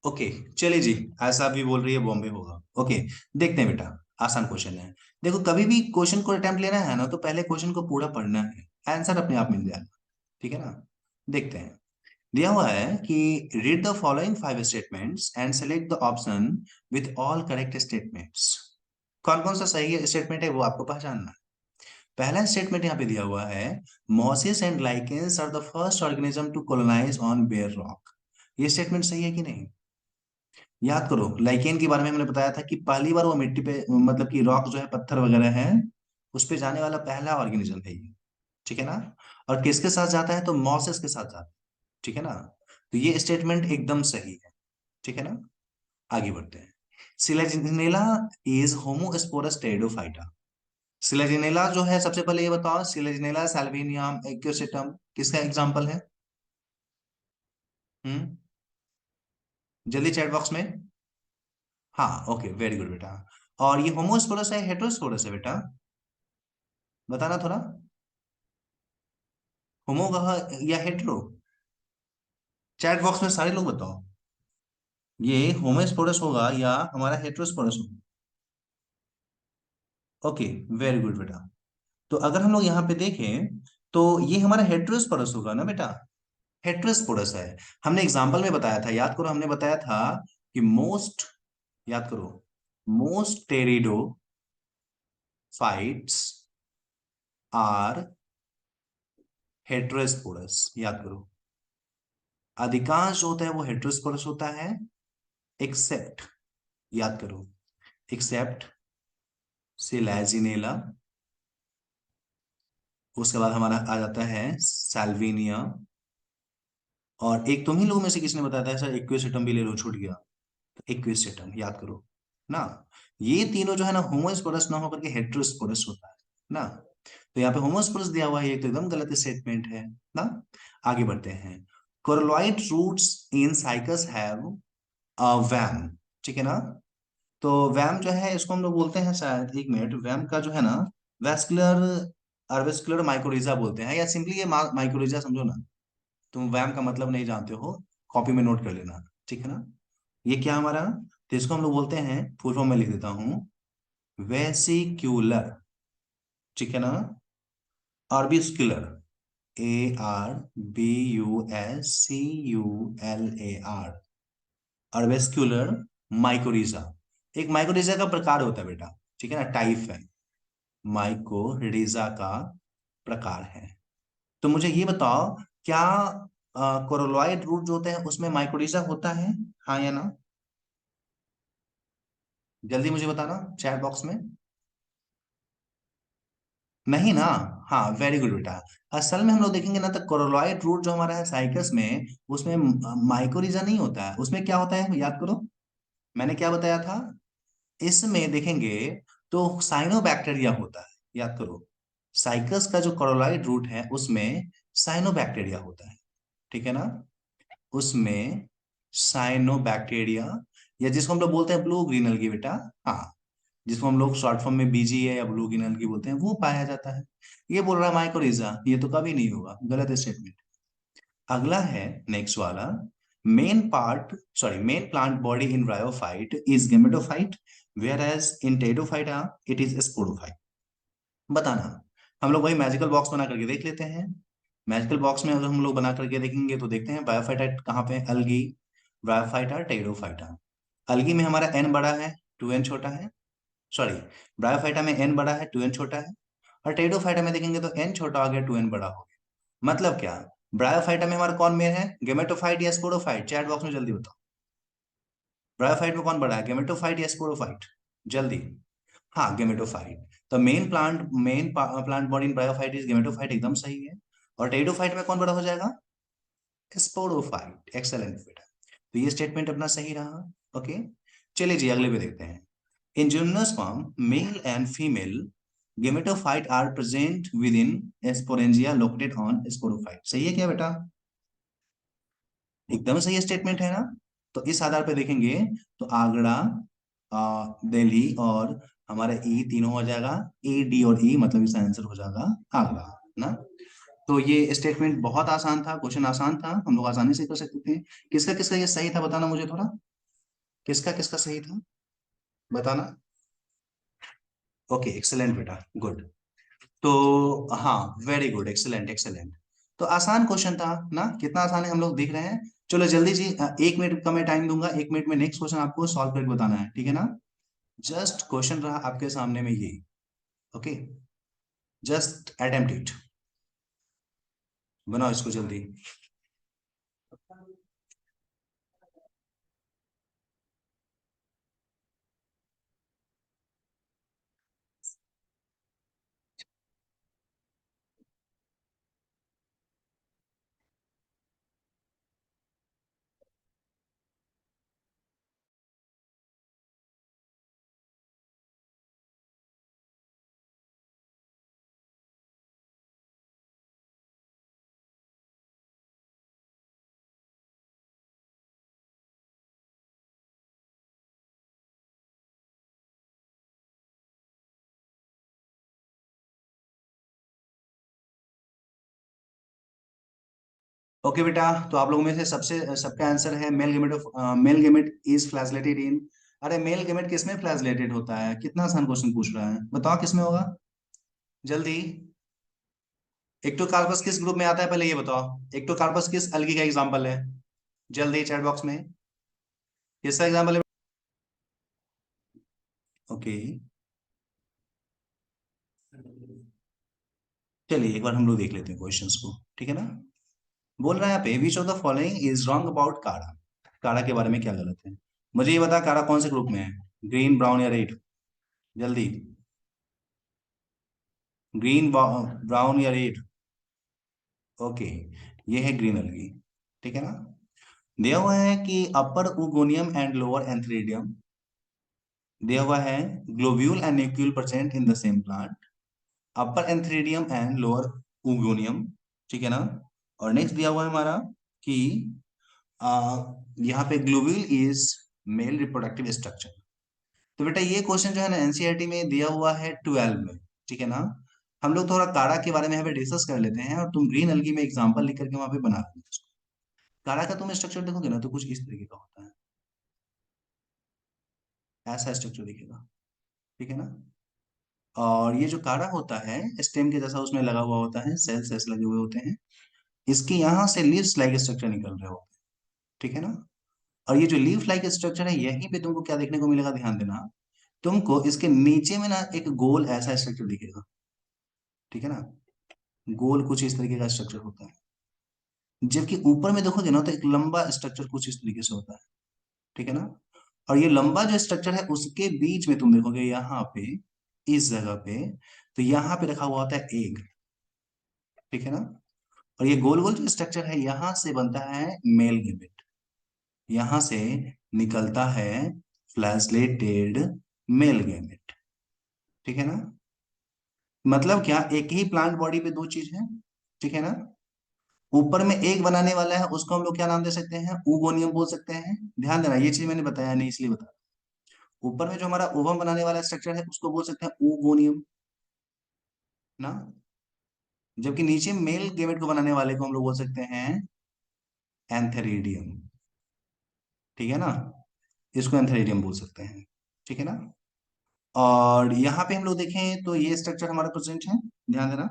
ओके, चलिए जी। ऐसा भी बोल रही है बॉम्बे होगा। ओके, देखते हैं बेटा। आसान क्वेश्चन है। देखो, कभी भी क्वेश्चन को अटेम्प्ट लेना है ना, तो पहले क्वेश्चन को पूरा पढ़ना है, आंसर अपने आप मिल जाएगा। ठीक है ना? देखते हैं। दिया हुआ है कि read the following 5 statements and select the option with all correct statements. कौन कौन सा सही स्टेटमेंट है वो आपको पहचानना है। पहला स्टेटमेंट यहाँ पे दिया हुआ है, mosses and lichens are the first organism to colonize on bare rock. ये स्टेटमेंट सही है कि नहीं? याद करो, लाइकेन के बारे में हमने बताया था कि पहली बार वो मिट्टी पे, मतलब कि रॉक जो है, पत्थर वगैरह है, उस पे जाने वाला पहला ऑर्गेनिज्म है ये। ठीक है ना? और किसके साथ जाता है? तो मॉसेस के साथ जाता है। ठीक है ना? तो ये स्टेटमेंट एकदम सही है। ठीक है ना? आगे बढ़ते हैं। Selaginella is homosporous pteridophyta. Selaginella जो है, सबसे पहले ये बताओ, सिलेजिनेला सैल्विनियम एक्योसिटम किसका एग्जांपल है? हम्म, जल्दी चैट बॉक्स में। हाँ, ओके, वेरी गुड बेटा। और ये होमोस्पोरस है हेटेरोस्पोरस है बेटा? बताना थोड़ा। होमो कहा या हेटेरो? चैट बॉक्स में सारे लोग बताओ। ये होमोस्पोरस होगा या हमारा हेटेरोस्पोरस होगा? ओके, वेरी गुड बेटा। तो अगर हम लोग यहाँ पे देखें, तो ये हमारा हेटेरोस्पोरस होगा ना बेटा? हेटेरोस्पोरस है। हमने एग्जांपल में बताया था, याद करो, हमने बताया था कि मोस्ट, याद करो, मोस्ट टेरिडोफाइट्स आर हेटेरोस्पोरस। याद करो, अधिकांश जो होता है वो हेटेरोस्पोरस होता है, एक्सेप्ट, याद करो, एक्सेप्ट सिलैजिनेला। उसके बाद हमारा आ जाता है सैल्विनिया। और एक तुम ही लोगों में से किसने बताया था सर इक्वेसेटम भी ले लो, छूट गया। इक्वेसेटम याद करो ना। ये तीनों जो है ना, होमोस्पोरस ना होकर के हेटेरोस्पोरस होता है ना। तो यहाँ पे होमोस्पोरस दिया हुआ है, ये तो एकदम गलत स्टेटमेंट है ना। आगे बढ़ते हैं। कोरलॉइड रूट्स इन साइकस हैव वैम। ठीक है ना? तो वैम जो है, इसको हम लोग बोलते हैं शायद, एक मिनट, वैम का जो है ना, वेस्कुलर अर्वेस्कुलर माइकोरिजा बोलते हैं, या सिंपली ये माइकोरिजा समझो ना। तुम वैम का मतलब नहीं जानते हो, कॉपी में नोट कर लेना। ठीक है ना? ये क्या हमारा, तो इसको हम लोग बोलते हैं, फुल फॉर्म में लिख देता हूं, वेसिक्यूलर। ठीक है ना? अर्बिस्कुलर, ARBUSCULAR, अर्बेस्क्युलर माइकोरिजा। एक माइकोरिजा का प्रकार होता है बेटा। ठीक है ना? टाइप है, माइकोरिजा का प्रकार है। तो मुझे ये बताओ, क्या कोरोलॉइड रूट जो होते हैं उसमें माइकोरिजा होता है? हाँ या ना? जल्दी मुझे बताना चैट बॉक्स में। नहीं ना? हाँ, वेरी गुड बेटा। असल में हम लोग देखेंगे ना, तो कोरोलॉइड रूट जो हमारा है साइकस में, उसमें माइकोरिजा नहीं होता है। उसमें क्या होता है, याद करो, मैंने क्या बताया था। इसमें देखेंगे तो साइनोबैक्टीरिया होता है। याद करो, साइकस का जो कोरोलॉइड रूट है उसमें साइनोबैक्टीरिया होता है। ठीक है ना? उसमें साइनोबैक्टीरिया, या जिसको हम लोग बोलते हैं ब्लू ग्रीन अलगी बेटा। हाँ, जिसको हम लोग शॉर्ट फॉर्म में BGA या ब्लू ग्रीन अलगी बोलते हैं, वो पाया जाता है। ये बोल रहा है माइकोरिजा, ये तो कभी नहीं होगा, गलत स्टेटमेंट। अगला है नेक्स्ट वाला, main part, sorry, main plant body in bryophyte is gametophyte, whereas in pteridophyte it is sporophyte. बताना। हम लोग वही मैजिकल बॉक्स बना करके देख लेते हैं। मैजिकल बॉक्स में अगर हम लोग बना करके देखेंगे तो देखते हैं ब्रायोफाइटा कहाँ पे है? अलगी, ब्रायोफाइटा, टेरिडोफाइटा। अलगी में हमारा एन बड़ा है, 2n छोटा है। सॉरी, ब्रायोफाइटा में एन बड़ा है, 2n छोटा है। और टेरिडोफाइटा में देखेंगे तो एन छोटा हो गया, 2n बड़ा हो गया। मतलब क्या? ब्रायोफाइटा में हमारा कौन मेन है, गेमेटोफाइट या स्पोरोफाइट? चैट बॉक्स में जल्दी बताओ, ब्रायोफाइट में कौन बड़ा है, गेमेटोफाइट या स्पोरोफाइट? जल्दी। हाँ, गेमेटोफाइट। तो main plant body in bryophyte is gametophyte, एकदम सही है। और टेरिडोफाइट में कौन बड़ा हो जाएगा? स्पोरोफाइट। एक्सेलेंट बेटा। तो ये स्टेटमेंट अपना सही रहा। ओके, चलिए जी अगले पे देखते हैं। In gymnosperm male and female gametophyte are present within sporangia located on sporophyte. सही है क्या बेटा? एकदम सही स्टेटमेंट है ना। तो इस आधार पे देखेंगे तो आगरा, दिल्ली और हमारा ई तीनों हो जाएगा। ए डी और ई मतलब इसका आंसर हो जाएगा आगरा ना। तो ये स्टेटमेंट बहुत आसान था, क्वेश्चन आसान था, हम लोग आसानी से कर सकते थे। किसका किसका ये सही था बताना मुझे थोड़ा, किसका किसका सही था बताना। ओके एक्सेलेंट बेटा, गुड। तो हाँ, वेरी गुड, एक्सेलेंट एक्सेलेंट। तो आसान क्वेश्चन था ना, कितना आसान है हम लोग देख रहे हैं। चलो जल्दी जी, 1 मिनट का मैं टाइम दूंगा, 1 मिनट में नेक्स्ट क्वेश्चन आपको सॉल्व करके बताना है, ठीक है ना। जस्ट क्वेश्चन रहा आपके सामने में ये। ओके, जस्ट अटेम्प्ट इट, बनाओ इसको जल्दी। ओके बेटा, तो आप लोगों में से सबसे सबका आंसर है male gamete of, male gamete is flagellated in. अरे मेल गेमेट किसमें फ्लैजलेटेड होता है, कितना आसान क्वेश्चन पूछ रहा है, बताओ किसमें होगा जल्दी। एक्टोकार्पस किस ग्रुप में आता है पहले ये बताओ। एक्टोकार्पस किस अलगी का एग्जांपल है, जल्दी चैट बॉक्स में किसका एग्जांपल है। ओके, चलिए एक बार हम लोग देख लेते हैं क्वेश्चंस को, ठीक है ना। बोल रहा है यहाँ पे विच of the following is wrong about काढ़ा। काढ़ा के बारे में क्या गलत है, मुझे ये बता, काढ़ा कौन से ग्रुप में है, ग्रीन ब्राउन या रेड, जल्दी। ग्रीन ब्राउन या रेड। ओके, ये है ग्रीन अलगी, ठीक है ना। दिया हुआ है कि अपर उगोनियम एंड लोअर एंथ्रेडियम, दिया हुआ है globule and nucule present in the same plant, upper antheridium and lower oogonium, ठीक है ना। और नेक्स्ट दिया हुआ है हमारा कि आ, यहाँ पे globule is male reproductive structure. तो बेटा ये क्वेश्चन जो है ना एनसीईआरटी में दिया हुआ है 12 में, ठीक है ना। हम लोग थोड़ा काढ़ा के बारे में यहाँ पे डिस्कस कर लेते हैं, और तुम ग्रीन अलगी में एग्जांपल लिख करके वहां पे बना लेना उसको। काढ़ा का तुम स्ट्रक्चर देखोगे ना तो कुछ इस तरीके का होता है, ऐसा स्ट्रक्चर दिखेगा, ठीक है ना। और ये जो काढ़ा होता है स्टेम के जैसा उसमें लगा हुआ होता है, सेल्स सेल्स लगे हुए होते हैं, इसके यहाँ से लीव्स लाइक स्ट्रक्चर निकल रहे होते हैं, ठीक है ना। और ये जो लीफ लाइक स्ट्रक्चर है यहीं पे तुमको क्या देखने को मिलेगा, ध्यान देना। तुमको इसके नीचे में ना एक गोल ऐसा स्ट्रक्चर दिखेगा, ठीक है ना। गोल कुछ इस तरीके का स्ट्रक्चर होता है, जबकि ऊपर में देखोगे ना तो एक लंबा स्ट्रक्चर कुछ इस तरीके से होता है, ठीक है ना। और ये लंबा जो स्ट्रक्चर है उसके बीच में तुम देखोगे यहाँ पे, इस जगह पे, तो यहाँ पे रखा हुआ होता है एग, ठीक है ना। और ये गोल गोल जो स्ट्रक्चर है यहाँ से बनता है मेल गेमेट, यहाँ से निकलता है फ्लैजलेटेड मेल गेमेट, ठीक है ना। मतलब क्या, एक ही प्लांट बॉडी पे दो चीज है, ठीक है ना। ऊपर में एक बनाने वाला है उसको हम लोग क्या नाम दे सकते हैं, ऊगोनियम बोल सकते हैं। ध्यान देना ये चीज मैंने बताया नहीं इसलिए बता, ऊपर में जो हमारा ओवम बनाने वाला स्ट्रक्चर है उसको बोल सकते हैं ऊगोनियम ना। जबकि नीचे मेल गेमेट को बनाने वाले को हम लोग बोल सकते हैं एंथेरिडियम, ठीक है ना। इसको एंथेरिडियम बोल सकते हैं, ठीक है ना। और यहाँ पे हम लोग देखें तो ये स्ट्रक्चर हमारा प्रेजेंट है, ध्यान देना।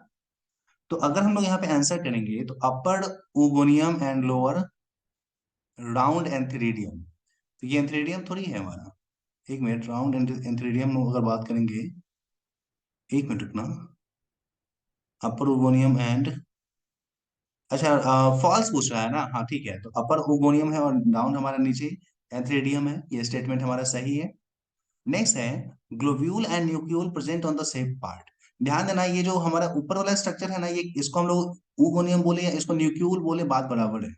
तो अगर हम लोग यहाँ पे आंसर करेंगे तो upper oogonium and lower round antheridium, तो ये एंथेरिडियम थोड़ी है हमारा। एक मिनट, राउंड एंथेरिडियम अगर बात करेंगे, एक मिनट रुकना। अपर ऊगोनियम एंड, अच्छा फॉल्स पूछ रहा है ना, हाँ ठीक है, तो अपर ऊगोनियम है और डाउन हमारा नीचे एंथेरिडियम है, ये स्टेटमेंट हमारा सही है। नेक्स्ट है globule and nucule present on the same part. ध्यान देना ये जो हमारा ऊपर वाला स्ट्रक्चर है ना, ये इसको हम लोग ऊगोनियम बोले या इसको न्यूक्लियोल बोले बात बराबर है,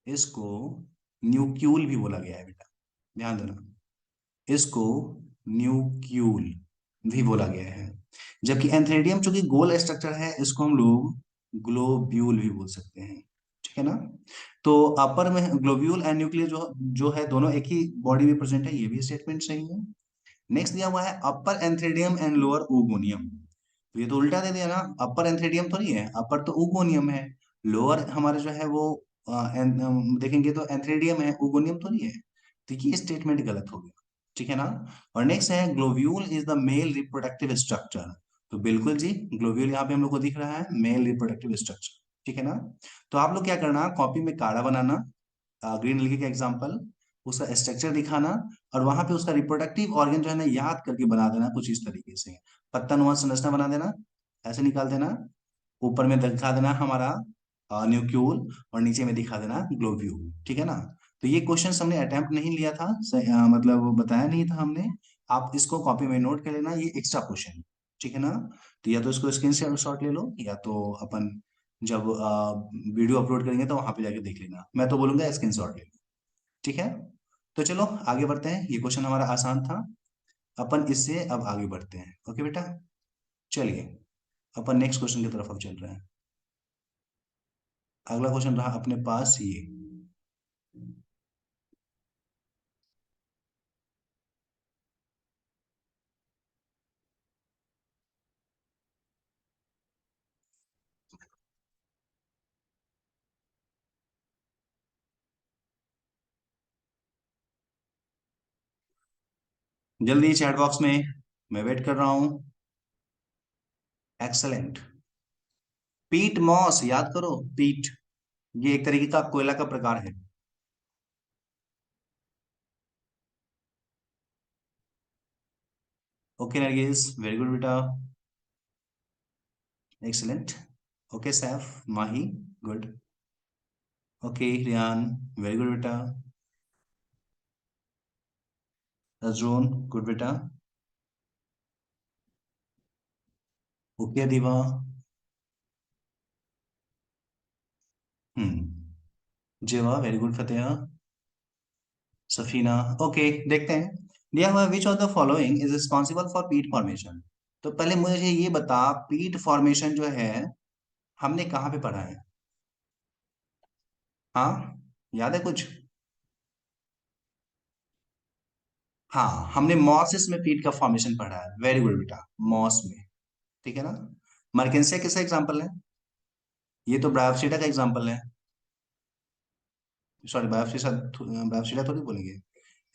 इसको न्यूक्लियोल भी बोला गया है बेटा, ध्यान देना, इसको न्यूक्लियोल भी बोला गया है। जबकि एंथेरिडियम चूंकि गोल स्ट्रक्चर है इसको हम लोग ग्लोब्यूल भी बोल सकते हैं, ठीक है ना। तो अपर में ग्लोब्यूल एंड न्यूक्लियस जो जो है दोनों एक ही बॉडी में प्रेजेंट है, ये भी स्टेटमेंट सही है। नेक्स्ट दिया हुआ है अपर एंथ्रेडियम एंड लोअर ओगोनियम। तो ये तो उल्टा दे दिया ना, अपर एंथ्रेडियम थोड़ी है, अपर तो ओगोनियम है। लोअर हमारे जो है वो देखेंगे तो एंथ्रेडियम है, ओगोनियम थोड़ी है। तो ये स्टेटमेंट गलत हो गया, ठीक है ना। और नेक्स्ट है globule is the male reproductive structure. तो बिल्कुल जी, ग्लोब्यूल यहाँ पे हम लोग को दिख रहा है मेल रिप्रोडक्टिव स्ट्रक्चर, ठीक है ना। तो आप लोग क्या करना, कॉपी में काढ़ा बनाना, ग्रीन एलगी का एग्जांपल, उसका स्ट्रक्चर दिखाना, और वहां पे उसका रिप्रोडक्टिव ऑर्गन जो है ना याद करके बना देना कुछ इस तरीके से। पत्ता नुमा संरचना बना देना, ऐसे निकाल देना, ऊपर में दिखा देना हमारा न्यूक्लियोल, और नीचे में दिखा देना ग्लोब्यूल, ठीक है ना। तो ये क्वेश्चन हमने अटेम्प्ट नहीं लिया था, मतलब वो बताया नहीं था हमने। आप इसको कॉपी में नोट कर लेना, ये एक्स्ट्रा क्वेश्चन, ठीक है ना। तो या तो इसको स्क्रीन शॉट ले लो, या तो अपन जब वीडियो अपलोड करेंगे तो वहां पे जाके देख लेना, मैं तो बोलूंगा स्क्रीन शॉट ले लो, ठीक है। तो चलो आगे बढ़ते हैं, ये क्वेश्चन हमारा आसान था, अपन इससे अब आगे बढ़ते हैं, ओके बेटा। चलिए अपन नेक्स्ट क्वेश्चन की तरफ अब चल रहे हैं। अगला क्वेश्चन रहा अपने पास ये। जल्दी चैट बॉक्स में, मैं वेट कर रहा हूं। एक्सलेंट। पीट मॉस याद करो, पीट, ये एक तरीके का कोयला का प्रकार है। ओके नरगिस, वेरी गुड बेटा। Excellent. Okay Saif Mahi, good. Okay Riyan, very good बेटा। अजून, गुड बेटा। Okay Diva. Zeva, very good Fateha. Safina. Okay, देखते हैं। दिया हुआ which of the following is responsible for peat formation. तो पहले मुझे ये बता, पीट फॉर्मेशन जो है हमने कहाँ पे पढ़ा है? हाँ, याद है कुछ? हाँ, हमने मॉसिस में पीट का फॉर्मेशन पढ़ा है, वेरी गुड बेटा, मॉस में, ठीक है ना। मर्केंसिया किसका एग्जाम्पल है? ये तो ब्रायोफिटा का एग्जाम्पल है। सॉरी, बायोप्सिटा, बायोप्सिटा थोड़ी बोलेंगे,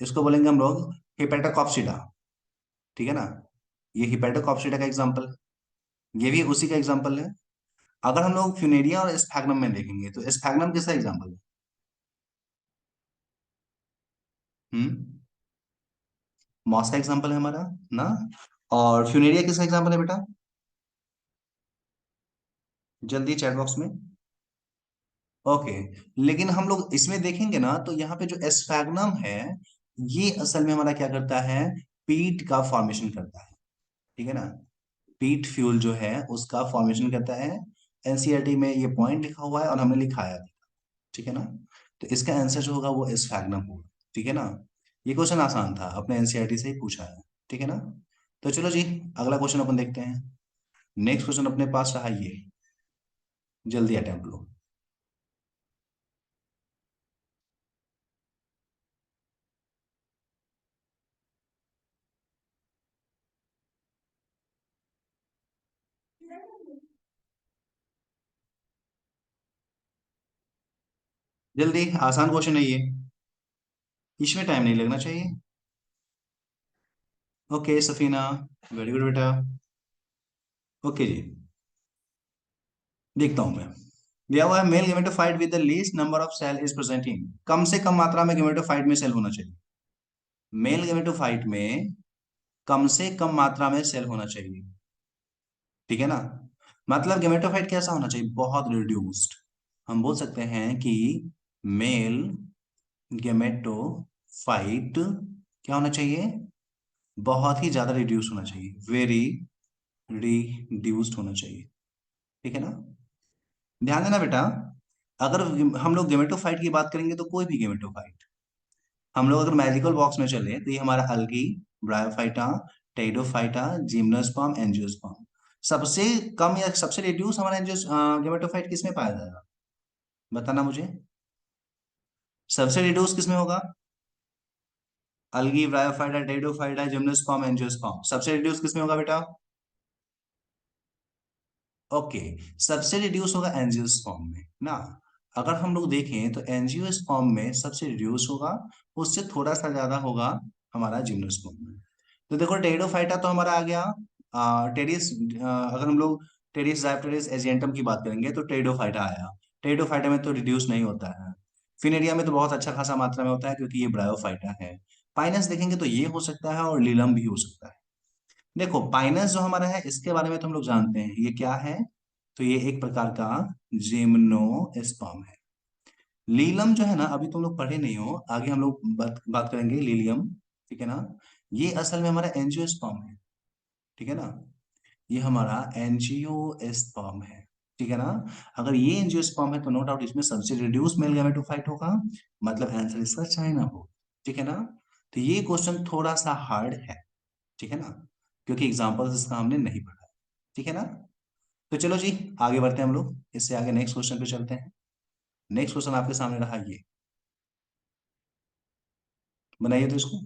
इसको बोलेंगे हम लोग हिपेटोकॉप्सिडा, ठीक है ना। ये हिपेटोकॉप्सिडा का एग्जाम्पल, ये भी उसी का एग्जाम्पल है। अगर हम लोग फ्यूनेरिया और स्फैग्नम में देखेंगे तो स्फैग्नम किसका एग्जाम्पल है? हम्म, मॉस का एग्जाम्पल है हमारा ना। और फ्यूनेरिया किसका एग्जाम्पल है बेटा? जल्दी चैट बॉक्स में। ओके, लेकिन हम लोग इसमें देखेंगे ना तो यहाँ पे जो एस्फैग्नम है, ये असल में हमारा क्या करता है, पीट का फॉर्मेशन करता है, ठीक है ना। पीट फ्यूल जो है उसका फॉर्मेशन करता है। एनसीईआरटी में ये पॉइंट लिखा हुआ है और हमने लिखाया भी, ठीक है ना। तो इसका आंसर जो होगा वो एस्फैग्नम होगा, ठीक है ना। ये क्वेश्चन आसान था, अपने एनसीईआरटी से ही पूछा है, ठीक है ना। तो चलो जी, अगला क्वेश्चन अपन देखते हैं। नेक्स्ट क्वेश्चन अपने पास रहा ये, जल्दी अटेम्प्ट लो। जल्दी, आसान क्वेश्चन है ये, इसमें टाइम नहीं लगना चाहिए। ओके सफीना, वेरी गुड बेटा। ओके जी, देखता हूं मैं। दिया हुआ है male gametophyte with the least number of cell is present in, कम से कम मात्रा में गेमेटोफाइट में सेल होना चाहिए। मेल गेमेटोफाइट में कम से कम मात्रा में सेल होना चाहिए, ठीक है ना। मतलब गेमेटोफाइट कैसा होना चाहिए, बहुत रिड्यूस्ड। हम बोल सकते हैं कि मेल गेमेटोफाइट क्या होना चाहिए, बहुत ही ज्यादा रिड्यूस होना चाहिए, वेरी रिड्यूस्ड होना चाहिए, ठीक है ना। ध्यान देना बेटा, अगर हम लोग गेमेटोफाइट की बात करेंगे तो कोई भी गेमेटोफाइट, हम लोग अगर मैजिकल बॉक्स में चले तो ये हमारा algae, bryophyta, pteridophyta, gymnosperm, angiosperm. सबसे कम या सबसे रिड्यूस हमारा एंजियो गेमेटोफाइट किसमें पाया जाएगा, बताना मुझे। सबसे रिड्यूस किसमें होगा? अलगी, ब्रायोफाइटा, टेरिडोफाइटा, जिम्नोस्पर्म, एंजियोस्पर्म। सबसे रिड्यूस किसमें होगा बेटा? ओके, सबसे रिड्यूस होगा एंजियोस्पर्म में ना। अगर हम लोग देखें तो एंजियोस्पर्म में सबसे रिड्यूस होगा, उससे थोड़ा सा ज्यादा होगा हमारा जिम्नोस्पर्म में। तो देखो टेरिडोफाइटा तो हमारा आ गया। टेरिस, अगर हम लोग टेरिस जाइप्टेरिस एजिएंटम की बात करेंगे तो टेरिडोफाइटा आया। टेरिडोफाइटा में तो रिड्यूस नहीं होता है। फिनेरिया में तो बहुत अच्छा खासा मात्रा में होता है क्योंकि ये ब्रायोफाइटा है। पाइनस देखेंगे तो ये हो सकता है और लीलम भी हो सकता है। देखो पाइनस जो हमारा है इसके बारे में तो हम लोग जानते हैं ये क्या है। तो ये एक प्रकार का जिम्नोस्पर्म है। लीलम जो है ना, अभी तुम लोग पढ़े नहीं हो, आगे हम लोग बात करेंगे लीलियम। ठीक है ना। ये असल में हमारा एंजियोस्पर्म है। ठीक है ना। ये हमारा एंजियोस्पर्म है। ठीक है ना। अगर ये एंजियोस्पर्म है तो नो डाउट इसमें सबसे रिड्यूस मेल गैमेटोफाइट होगा। मतलब आंसर इसका चाइना हो। ठीक है ना। तो ये क्वेश्चन थोड़ा सा हार्ड है। ठीक है ना। क्योंकि एग्जांपल्स इसका हमने नहीं पढ़ा। ठीक है ना। तो चलो जी, आगे बढ़ते हैं हम लोग, इससे आगे नेक्स्ट क्वेश्चन पे चलते हैं। नेक्स्ट क्वेश्चन आपके सामने रहा ये। बनाइए तो इसको।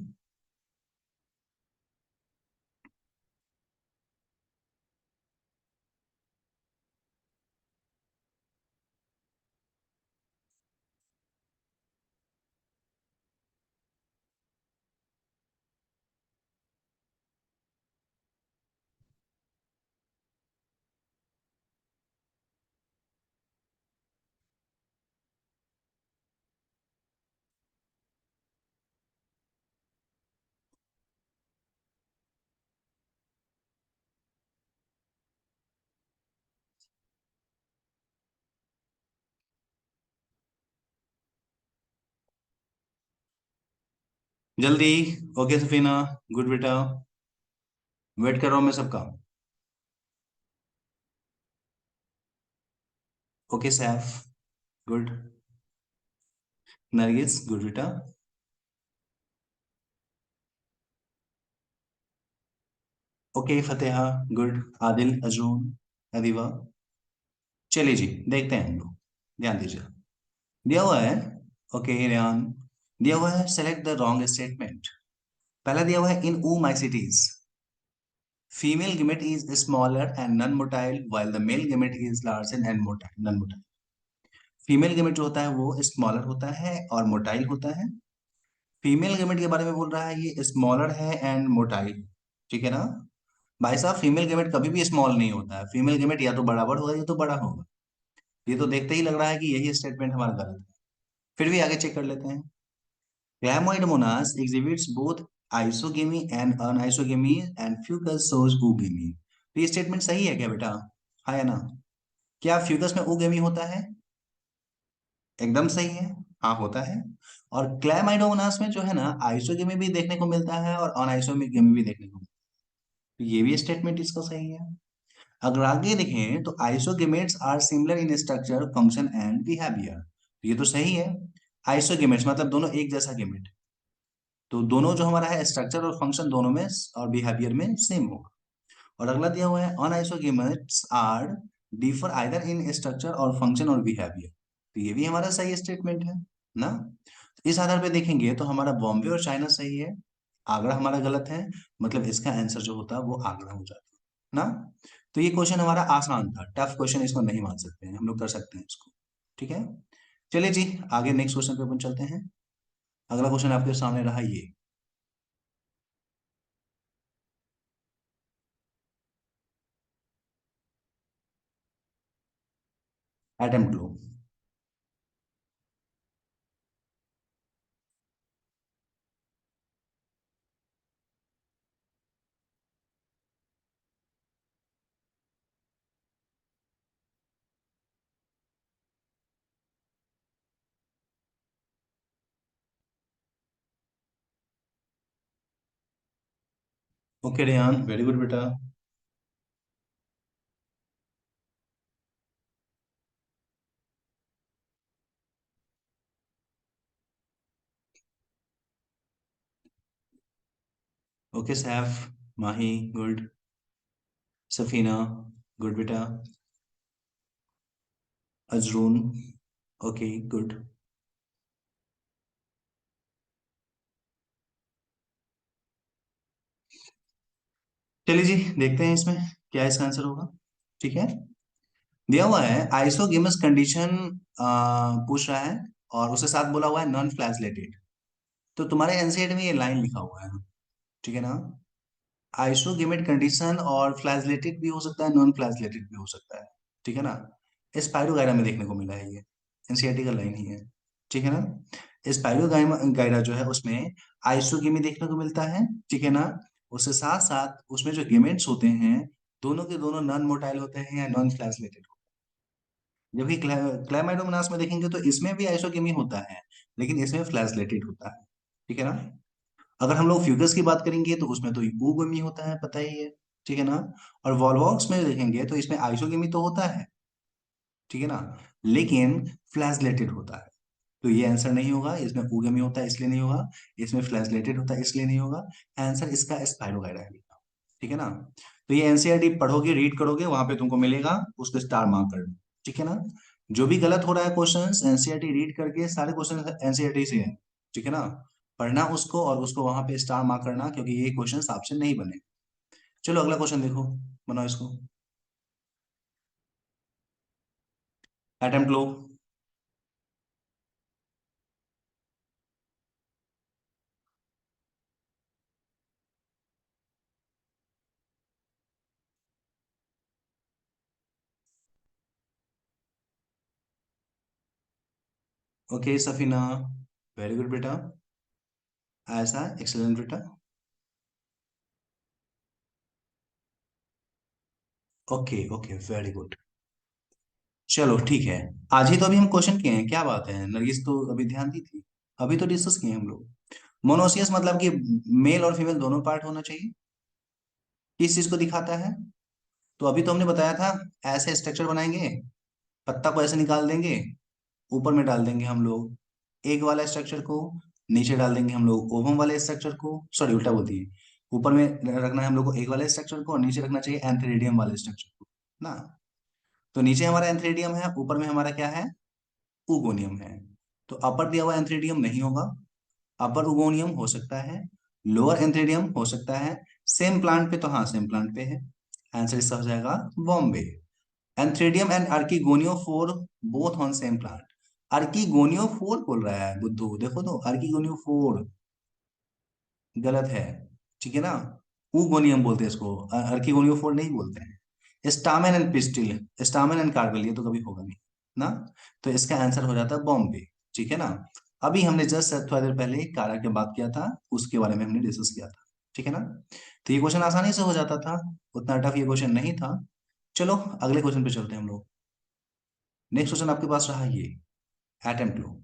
जल्दी। ओके सफीना। गुड बेटा। वेट कर रहा हूं मैं सबका। Okay Saif. Good. Nargis good बेटा। ओके फतेहा। गुड। आदिल, अजून, अदीबा। चलिए जी, देखते हैं हम लोग। ध्यान दीजिए। दिया हुआ है। ओके रेहान। दिया हुआ है सेलेक्ट द रॉन्ग स्टेटमेंट। पहला दिया हुआ है इन oomacytes female gamete is smaller and non-motile while the male gamete is large and motile non-motile। Female gamete जो होता है वो स्मॉलर होता है और मोटाइल होता है। फीमेल गेमेट के बारे में बोल रहा है ये स्मॉलर है एंड मोटाइल। ठीक है ना। भाई साहब फीमेल गेमेट कभी भी स्मॉल नहीं होता है, फीमेल गेमेट या तो बराबर होगा या तो बड़ा होगा। ये तो देखते ही लग रहा है कि यही स्टेटमेंट हमारा गलत है। फिर भी आगे चेक कर लेते हैं। Chlamydomonas exhibits both isogamy and anisogamy and fucus shows oogamy। तो ये स्टेटमेंट सही है क्या बेटा? हाँ या ना? क्या फ्यूकस में ओगेमी होता है? एकदम सही है। हाँ होता है। और क्लैमाइडोमोनास में जो है ना, आइसोगेमी भी देखने को मिलता है और अनआइसोगेमी भी देखने को मिलता है। तो ये भी स्टेटमेंट इसका सही है। अगर आगे देखें तो isogametes are similar in structure, function and behaviour. ये तो सही है। आइसोगेमेट्स मतलब दोनों एक जैसा गेमेट। तो दोनों जो हमारा है स्ट्रक्चर और फंक्शन दोनों में और बिहेवियर में सेम होगा। और अगला दिया हुआ है anisogametes are differ either in structure और फंक्शन और बिहेवियर। तो ये भी हमारा सही स्टेटमेंट है ना। तो इस आधार पे देखेंगे तो हमारा बॉम्बे और चाइना सही है। आगरा हमारा गलत है। मतलब इसका आंसर जो होता है वो आगरा हो जाता है ना। तो ये क्वेश्चन हमारा आसान था, टफ क्वेश्चन इसको नहीं मान सकते हैं हम लोग, कर सकते हैं इसको। ठीक है। चलिए जी, आगे नेक्स्ट क्वेश्चन पे अपन चलते हैं। अगला क्वेश्चन आपके सामने रहा ये। अटेम्प्ट लो। ओके रेहान, वेरी गुड बेटा। Okay Saif, Mahi good. Safina good बेटा। अजरून ओके गुड। चलिए जी, देखते हैं इसमें क्या इसका आंसर होगा। ठीक है, दिया हुआ है आइसोगेमस कंडीशन पूछ रहा है, और उसके साथ बोला हुआ है नॉन फ्लैजलेटेड। तो तुम्हारे एनसीईआरटी में ये लाइन लिखा हुआ है, ठीक है ना। आइसोगेमेट कंडीशन और फ्लैजलेटेड भी हो सकता है, नॉन फ्लैजलेटेड भी हो सकता है, ठीक है ना। स्पाइरो गायरा में देखने को मिला है ये, एनसीईआरटी का लाइन ही है, ठीक है ना। स्पाइरो गायरा जो है उसमें आइसोगेमी देखने को मिलता है, ठीक है ना। उसके साथ साथ उसमें जो गेमेट्स होते हैं, दोनों के दोनों नॉन मोटाइल होते हैं या नॉन फ्लैजलेटेड। जबकि क्लैमाइडोमोनास में देखेंगे तो इसमें भी आइसोगेमी होता है, लेकिन इसमें फ्लैजलेटेड होता है, ठीक है ना। अगर हम लोग फ्यूगस की बात करेंगे तो उसमें तो यूगोमी होता है, पता ही है, ठीक है ना। और वॉल्वॉक्स में देखेंगे तो इसमें आइसोगेमी तो होता है, ठीक है ना, लेकिन फ्लैजलेटेड होता है। तो ये आंसर नहीं होगा, इसमें ऊगमी होता है इसलिए नहीं होगा, इसमें फ्लैजलेटेड होता है इसलिए नहीं होगा। आंसर इसका स्पाइरोगाइरा है, ठीक है ना। तो ये एनसीईआरटी पढ़ोगे, रीड करोगे, वहां पे तुमको मिलेगा, उसको स्टार मार्क कर दो, ठीक है ना। जो भी गलत हो रहा है क्वेश्चंस, एनसीईआरटी रीड करके सारे क्वेश्चन एनसीईआरटी से है, ठीक है ना। पढ़ना उसको और उसको वहां पे स्टार मार्क करना, क्योंकि ये क्वेश्चंस आपसे नहीं बने। चलो अगला क्वेश्चन देखो, बनाओ इसको। अटेम्प्ट लो। ओके सफीना, वेरी गुड बेटा, ऐसा एक्सलेंट बेटा। Okay okay, very good. चलो ठीक है, आज ही तो अभी हम क्वेश्चन किए हैं, क्या बात है, नरगिस तो अभी ध्यान दी थी। अभी तो डिस्कस किए हम लोग। मोनोसियस मतलब कि मेल और फीमेल दोनों पार्ट होना चाहिए, किस चीज को दिखाता है। तो अभी तो हमने बताया था, ऐसे स्ट्रक्चर बनाएंगे, पत्ता को ऐसे निकाल देंगे, ऊपर में डाल देंगे हम लोग एग वाला स्ट्रक्चर को, नीचे डाल देंगे हम लोग ओवम वाले स्ट्रक्चर को, सॉरी उल्टा बोलती है, ऊपर में रखना है हम लोग को एग वाले स्ट्रक्चर को, और नीचे रखना चाहिए एंथेरिडियम वाले स्ट्रक्चर को ना। तो नीचे हमारा एंथेरिडियम है, ऊपर में हमारा क्या है, उगोनियम है। तो अपर दिया हुआ एंथेरिडियम नहीं होगा, अपर उगोनियम हो सकता है, लोअर एंथेरिडियम हो सकता है। सेम प्लांट पे तो हाँ, सेम प्लांट पे है। आंसर इसका हो जाएगा बॉम्बे। Antheridium and archegoniophore both on same plant. Archegoniophore बोल रहा है बुद्धू, देखो तो अर्कीगोनियोफोर गलत है, ठीक है ना। उगोनियम बोलते हैं इसको, अर्कीगोनियोफोर नहीं बोलते हैं। Stamen and pistil, stamen and carpel, ये तो कभी होगा नहीं ना। तो इसका आंसर हो जाता है बॉम्बे, ठीक है ना। अभी हमने जस्ट थोड़ा देर पहले कारा की बात किया था, उसके बारे में हमने डिस्कस किया था, ठीक है ना। तो ये क्वेश्चन आसानी से हो जाता था, उतना टफ ये क्वेश्चन नहीं था। चलो अगले क्वेश्चन पे चलते हैं हम लोग। नेक्स्ट क्वेश्चन आपके पास रहा ये, अटेम्प्ट लो।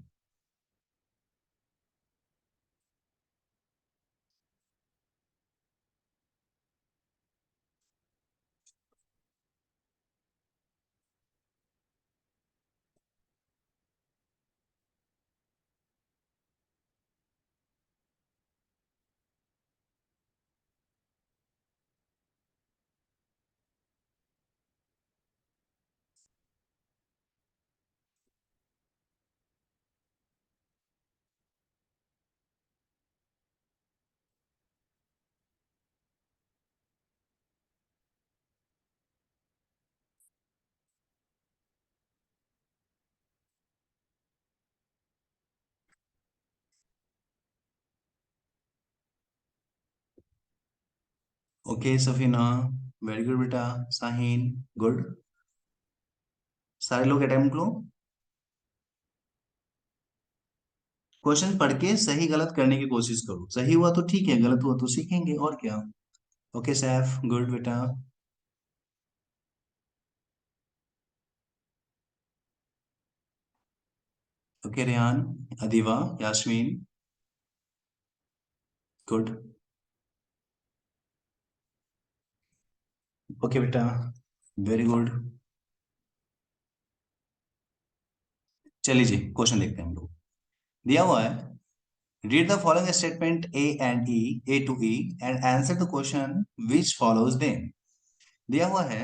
ओके सफीना, वेरी गुड बेटा। साहिन, गुड। सारे लोग अटेम्प्ट लो। क्वेश्चन पढ़ के सही गलत करने की कोशिश करो, सही हुआ तो ठीक है, गलत हुआ तो सीखेंगे, और क्या। ओके सैफ, गुड बेटा। Okay Rehan, Adiva, Yasmin, good. Okay बेटा, वेरी गुड। चलिए जी, क्वेश्चन देखते हैं हम लोग। दिया हुआ है, read the following statement A and E, A to E, and answer the question which follows them. दिया हुआ है,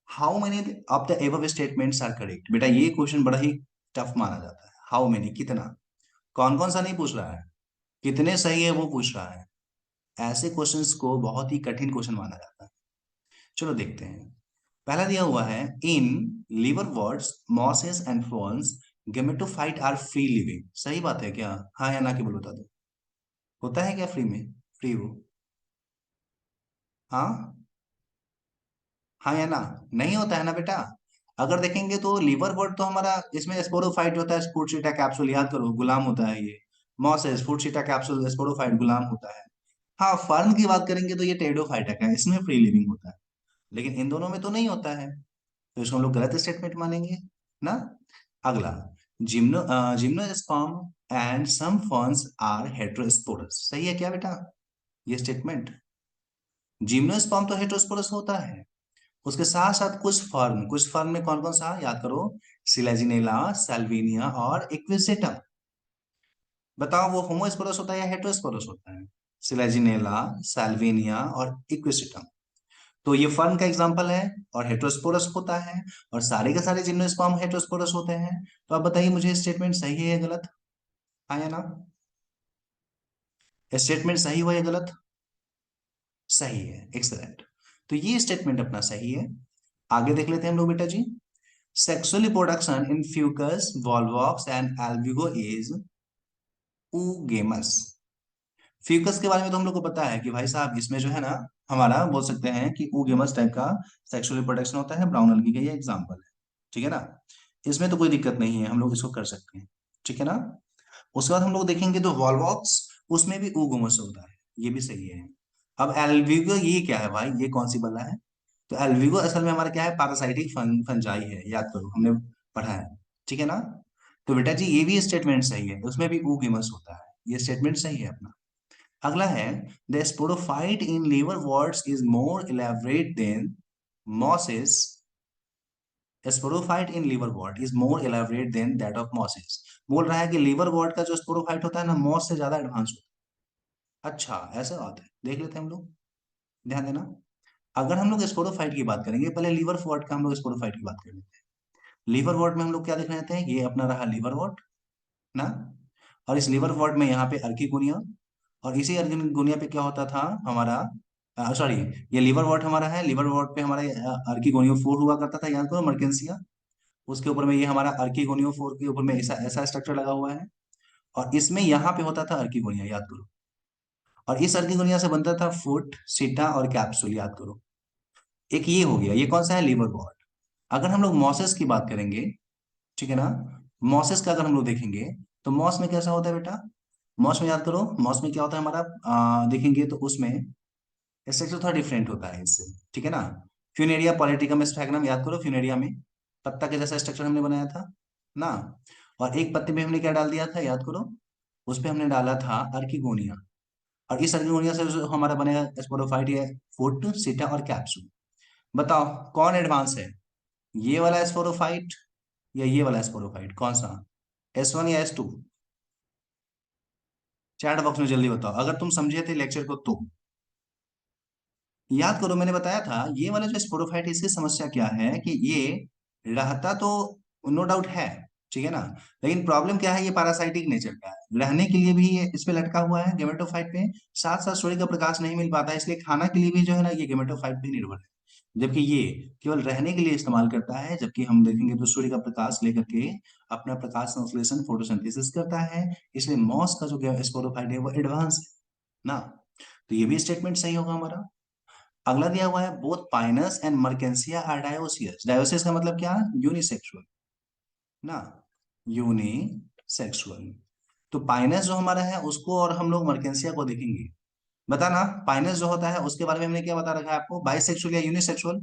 how many of the above statements are correct. बेटा ये क्वेश्चन बड़ा ही टफ माना जाता है, हाउ मेनी कितना, कौन कौन सा नहीं पूछ रहा है, कितने सही है वो पूछ रहा है। ऐसे क्वेश्चंस को बहुत ही कठिन क्वेश्चन माना जाता है, चलो देखते हैं। पहला दिया हुआ है, in liverworts mosses and ferns gametophyte are free living. सही बात है क्या? हाँ या ना केवल बता दो। होता है क्या फ्री में? फ्री वो? हाँ, हाँ या ना? नहीं होता है ना बेटा। अगर देखेंगे तो लीवर वर्ड तो हमारा इसमें स्पोरोफाइट होता है, स्पोर्ट्सिटा कैप्सूल, याद करो, गुलाम होता है ये। मॉसेस स्पोर्ट्सिटा कैप्सूल स्पोरोफाइट गुलाम होता है। हाँ, फर्न की बात करेंगे तो ये टेरिडोफाइटा है, इसमें फ्री लिविंग होता है। लेकिन इन दोनों में तो नहीं होता है, तो इसको हम लोग गलत स्टेटमेंट मानेंगे ना। अगला, gymnosperm and some ferns are heterosporous. सही है क्या बेटा ये स्टेटमेंट? जिम्नोस्पर्म तो हेटेरोस्पोरस होता है, उसके साथ साथ कुछ फर्न में कौन कौन सा, याद करो, सिलेजिनेला, साल्विनिया और इक्विसेटम। बताओ वो होमोस्पोरस होता है या हेटेरोस्पोरस होता है? सिलेजिनेला, साल्विनिया और इक्विसेटम। तो ये फर्न का एग्जांपल है और हेटेरोस्पोरस होता है, और सारे के सारे जिम्नोस्पर्म हेटेरोस्पोरस होते हैं। तो आप बताइए मुझे स्टेटमेंट सही है या गलत? हाँ या ना? स्टेटमेंट सही हो या गलत? सही है, एक्सलेंट। तो ये स्टेटमेंट अपना सही है। आगे देख लेते हैं हम लोग बेटा जी। Sexual reproduction in fucus, volvox and albugo is oogamous। Fucus के बारे में तो हम लोग को पता है कि भाई साहब इसमें जो है ना, हमारा बोल सकते हैं कि oogamous टाइप का सेक्सुअल रिप्रोडक्शन होता है। ब्राउन अलगी का ये एग्जांपल है, ठीक है ना। इसमें तो कोई दिक्कत नहीं है, हम लोग इसको कर सकते हैं, ठीक है ना। उसके बाद हम लोग देखेंगे तो वॉल्वॉक्स, उसमें भी oogamous होता है, ये भी सही है। अब एल्ब्यूगो ये क्या है भाई, ये कौन सी बला है? तो एल्विगो असल में हमारा क्या है, पैरासाइटिक फंजाई है, याद करो हमने पढ़ा है, ठीक है ना। तो बेटा जी ये भी स्टेटमेंट सही है, उसमें भी ऊगिमस होता है, ये स्टेटमेंट सही है अपना। अगला है, the sporophyte in liverworts is more elaborate than mosses. Sporophyte in liverwort is more elaborate than that of mosses. बोल रहा है कि लीवर वॉर्ड का जो स्पोरोफाइट होता है ना, मॉस से ज्यादा एडवांस होता है। अच्छा, ऐसा बात है, देख लेते हैं हम लोग, ध्यान देना। अगर हम लोग स्पोरोफाइट की बात करेंगे, पहले लीवर वॉर्ड का हम लोग स्पोरोफाइट की बात कर लेते हैं। लीवर वॉर्ड में हम लोग क्या देख रहे थे, ये अपना रहा लीवर वॉर्ड ना। और इस लीवर वॉर्ड में यहाँ पे अर्कीगोनिया, और इसी अर्कीगोनिया पे क्या होता था हमारा, सॉरी, ये लीवर वॉर्ड हमारा है, लीवर वॉर्ड पे हमारा अर्कीगोनियो फोर हुआ करता था, याद करो, मर्केंसिया। उसके ऊपर में ये हमारा अर्कीगोनियो फोर के ऊपर में ऐसा ऐसा स्ट्रक्चर लगा हुआ है, और इसमें यहाँ पे होता था अर्कीगोनिया, याद करो। और इस अर्कीगोनिया से बनता था फुट, सीटा और कैप्सूल, याद करो। एक ये हो गया, ये कौन सा है, लीवर वॉर्ड। अगर हम लोग मॉसेस की बात करेंगे, ठीक है ना, मॉसेस का अगर हम लोग देखेंगे, तो मॉस में कैसा होता है बेटा? मॉस में याद करो, मॉस में क्या होता है हमारा, देखेंगे तो उसमें स्ट्रक्चर थोड़ा डिफरेंट होता है इससे, ठीक है ना। फ्यूनेरिया पॉलिटिकम स्फैग्नम, याद करो, फ्यूनेरिया में पत्ता के जैसा स्ट्रक्चर हमने बनाया था ना। और एक पत्ते में हमने क्या डाल दिया था, याद करो, उस पे हमने डाला था अर्किगोनिया। और इस अर्किगोनिया से जो हमारा बनेगा स्पोरोफाइट, है फुट, सीटा और कैप्सूल। बताओ कौन एडवांस है, ये वाला स्पोरोफाइट या ये वाला स्पोरोफाइट, कौन सा, S1 या S2? चैट बॉक्स में जल्दी बताओ अगर तुम समझे थे लेक्चर को तो। याद करो मैंने बताया था, ये वाला जो स्पोरोफाइट, इसकी समस्या क्या है कि ये रहता तो नो डाउट है, ठीक है ना। लेकिन प्रॉब्लम क्या है, ये पैरासाइटिक नेचर का है, रहने के लिए भी ये इस पे लटका हुआ है गेमेटोफाइट पे, साथ साथ सूर्य का प्रकाश नहीं मिल पाता है, इसलिए खाना के लिए भी जो है ना ये गेमेटोफाइट पे निर्भर है। जबकि ये केवल रहने के लिए इस्तेमाल करता है, जबकि हम देखेंगे तो सूर्य का प्रकाश लेकर के अपना प्रकाश संश्लेषण फोटोसिंथेसिस करता है। इसलिए मॉस का जो स्पोरोफाइट है वो एडवांस है ना। तो ये भी स्टेटमेंट सही होगा हमारा। अगला दिया हुआ है, both Pinus and Marchantia are dioecious. Dioecious का मतलब क्या, यूनिसेक्सुअल ना, यूनिसेक्सुअल। तो पाइनस जो हमारा है उसको और हम लोग मर्केंसिया को देखेंगे। बताना पाइनस जो होता है उसके बारे में हमने क्या बता रखा है आपको, बाइसेक्सुअल या यूनिसेक्सुअल?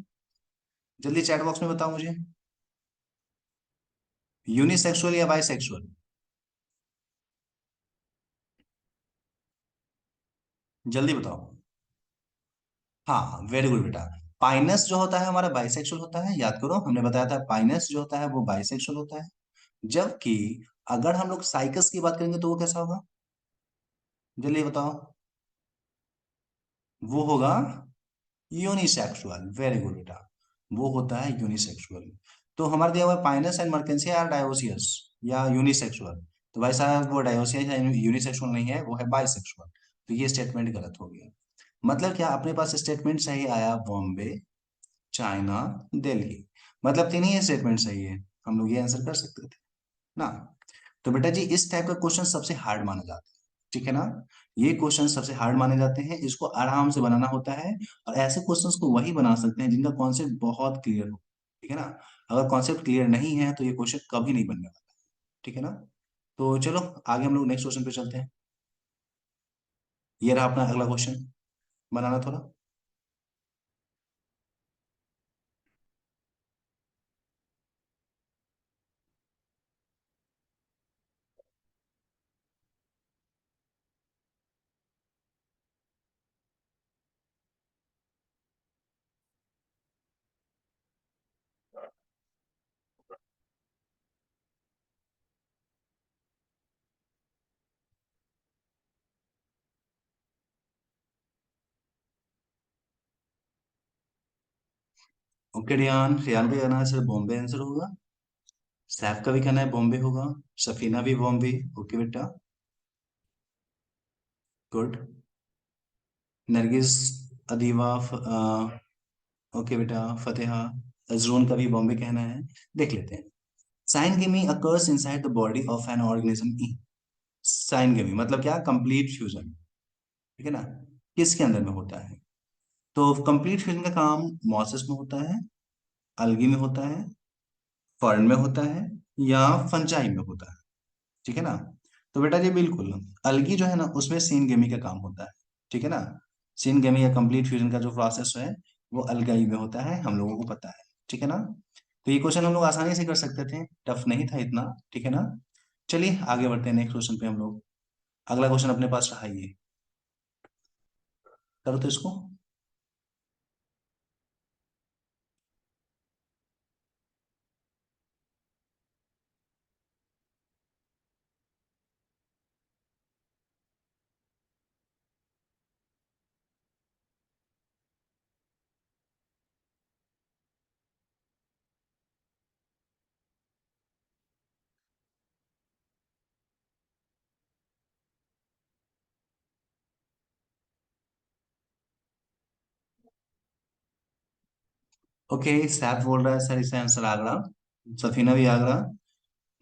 जल्दी चैट बॉक्स में बताओ मुझे, यूनिसेक्सुअल या बाइसेक्सुअल? जल्दी बताओ। हाँ, वेरी गुड बेटा। पाइनस जो होता है हमारा बाइसेक्सुअल होता है, याद करो हमने बताया था पाइनस जो होता है वो बाइसेक्सुअल होता है। जबकि अगर हम लोग साइकस की बात करेंगे तो वो कैसा होगा, जल्दी बताओ। वो होगा यूनिसेक्सुअल, वेरी गुड बेटा, वो होता है यूनिसेक्सुअल। तो हमारा दिया हुआ है Pinus and Marchantia are dioecious या यूनिसेक्सुअल। तो भाई साहब वो डायोसियस या यूनिसेक्सुअल नहीं है, वो है बाइसेक्सुअल। तो ये स्टेटमेंट गलत हो गया। मतलब क्या अपने पास स्टेटमेंट सही आया बॉम्बे, चाइना, दिल्ली। मतलब तीन ही स्टेटमेंट सही है, हम लोग ये आंसर कर सकते थे ना। तो बेटा जी इस टाइप का क्वेश्चन सबसे हार्ड माना जाता है, ठीक है ना। ये क्वेश्चन सबसे हार्ड माने जाते हैं, इसको आराम से बनाना होता है। और ऐसे क्वेश्चंस को वही बना सकते हैं जिनका कॉन्सेप्ट बहुत क्लियर हो, ठीक है ना। अगर कॉन्सेप्ट क्लियर नहीं है तो ये क्वेश्चन कभी नहीं बनने वाला, ठीक है ना। तो चलो आगे हम लोग नेक्स्ट क्वेश्चन पे चलते हैं। ये रहा अपना अगला क्वेश्चन, बनाना थोड़ा। ओके रियान, रियान का कहना है सर बॉम्बे आंसर होगा। सैफ का भी कहना है बॉम्बे होगा। सफीना भी बॉम्बे। ओके बेटा, गुड। नरगिस, अदीबा, ओके बेटा, फतेहा, अजरून का भी बॉम्बे कहना है। देख लेते हैं। Syngamy occurs inside the body of an organism ई। साइनगेमी मतलब क्या, कंप्लीट फ्यूजन, ठीक है ना। किसके अंदर में होता है? तो कंप्लीट फ्यूजन का काम मॉसेस में होता है, अलगी में होता है, फर्न में होता है, या फंजाई में होता है, ठीक है ना। तो बेटा जी बिल्कुल, अलगी जो है ना उसमें सीनगेमी का काम होता है, ठीक है ना। सीनगेमी या कंप्लीट फ्यूजन का जो प्रोसेस है वो अलगाई में होता है, हम लोगों को पता है, ठीक है ना। तो ये क्वेश्चन हम लोग आसानी से कर सकते थे, टफ नहीं था इतना, ठीक है ना। चलिए आगे बढ़ते हैं नेक्स्ट क्वेश्चन पे हम लोग। अगला क्वेश्चन अपने पास रहा ये, करो तो इसको। ओके, सैफ बोल रहा है सर इसका आंसर आगरा। सफीना भी आगरा,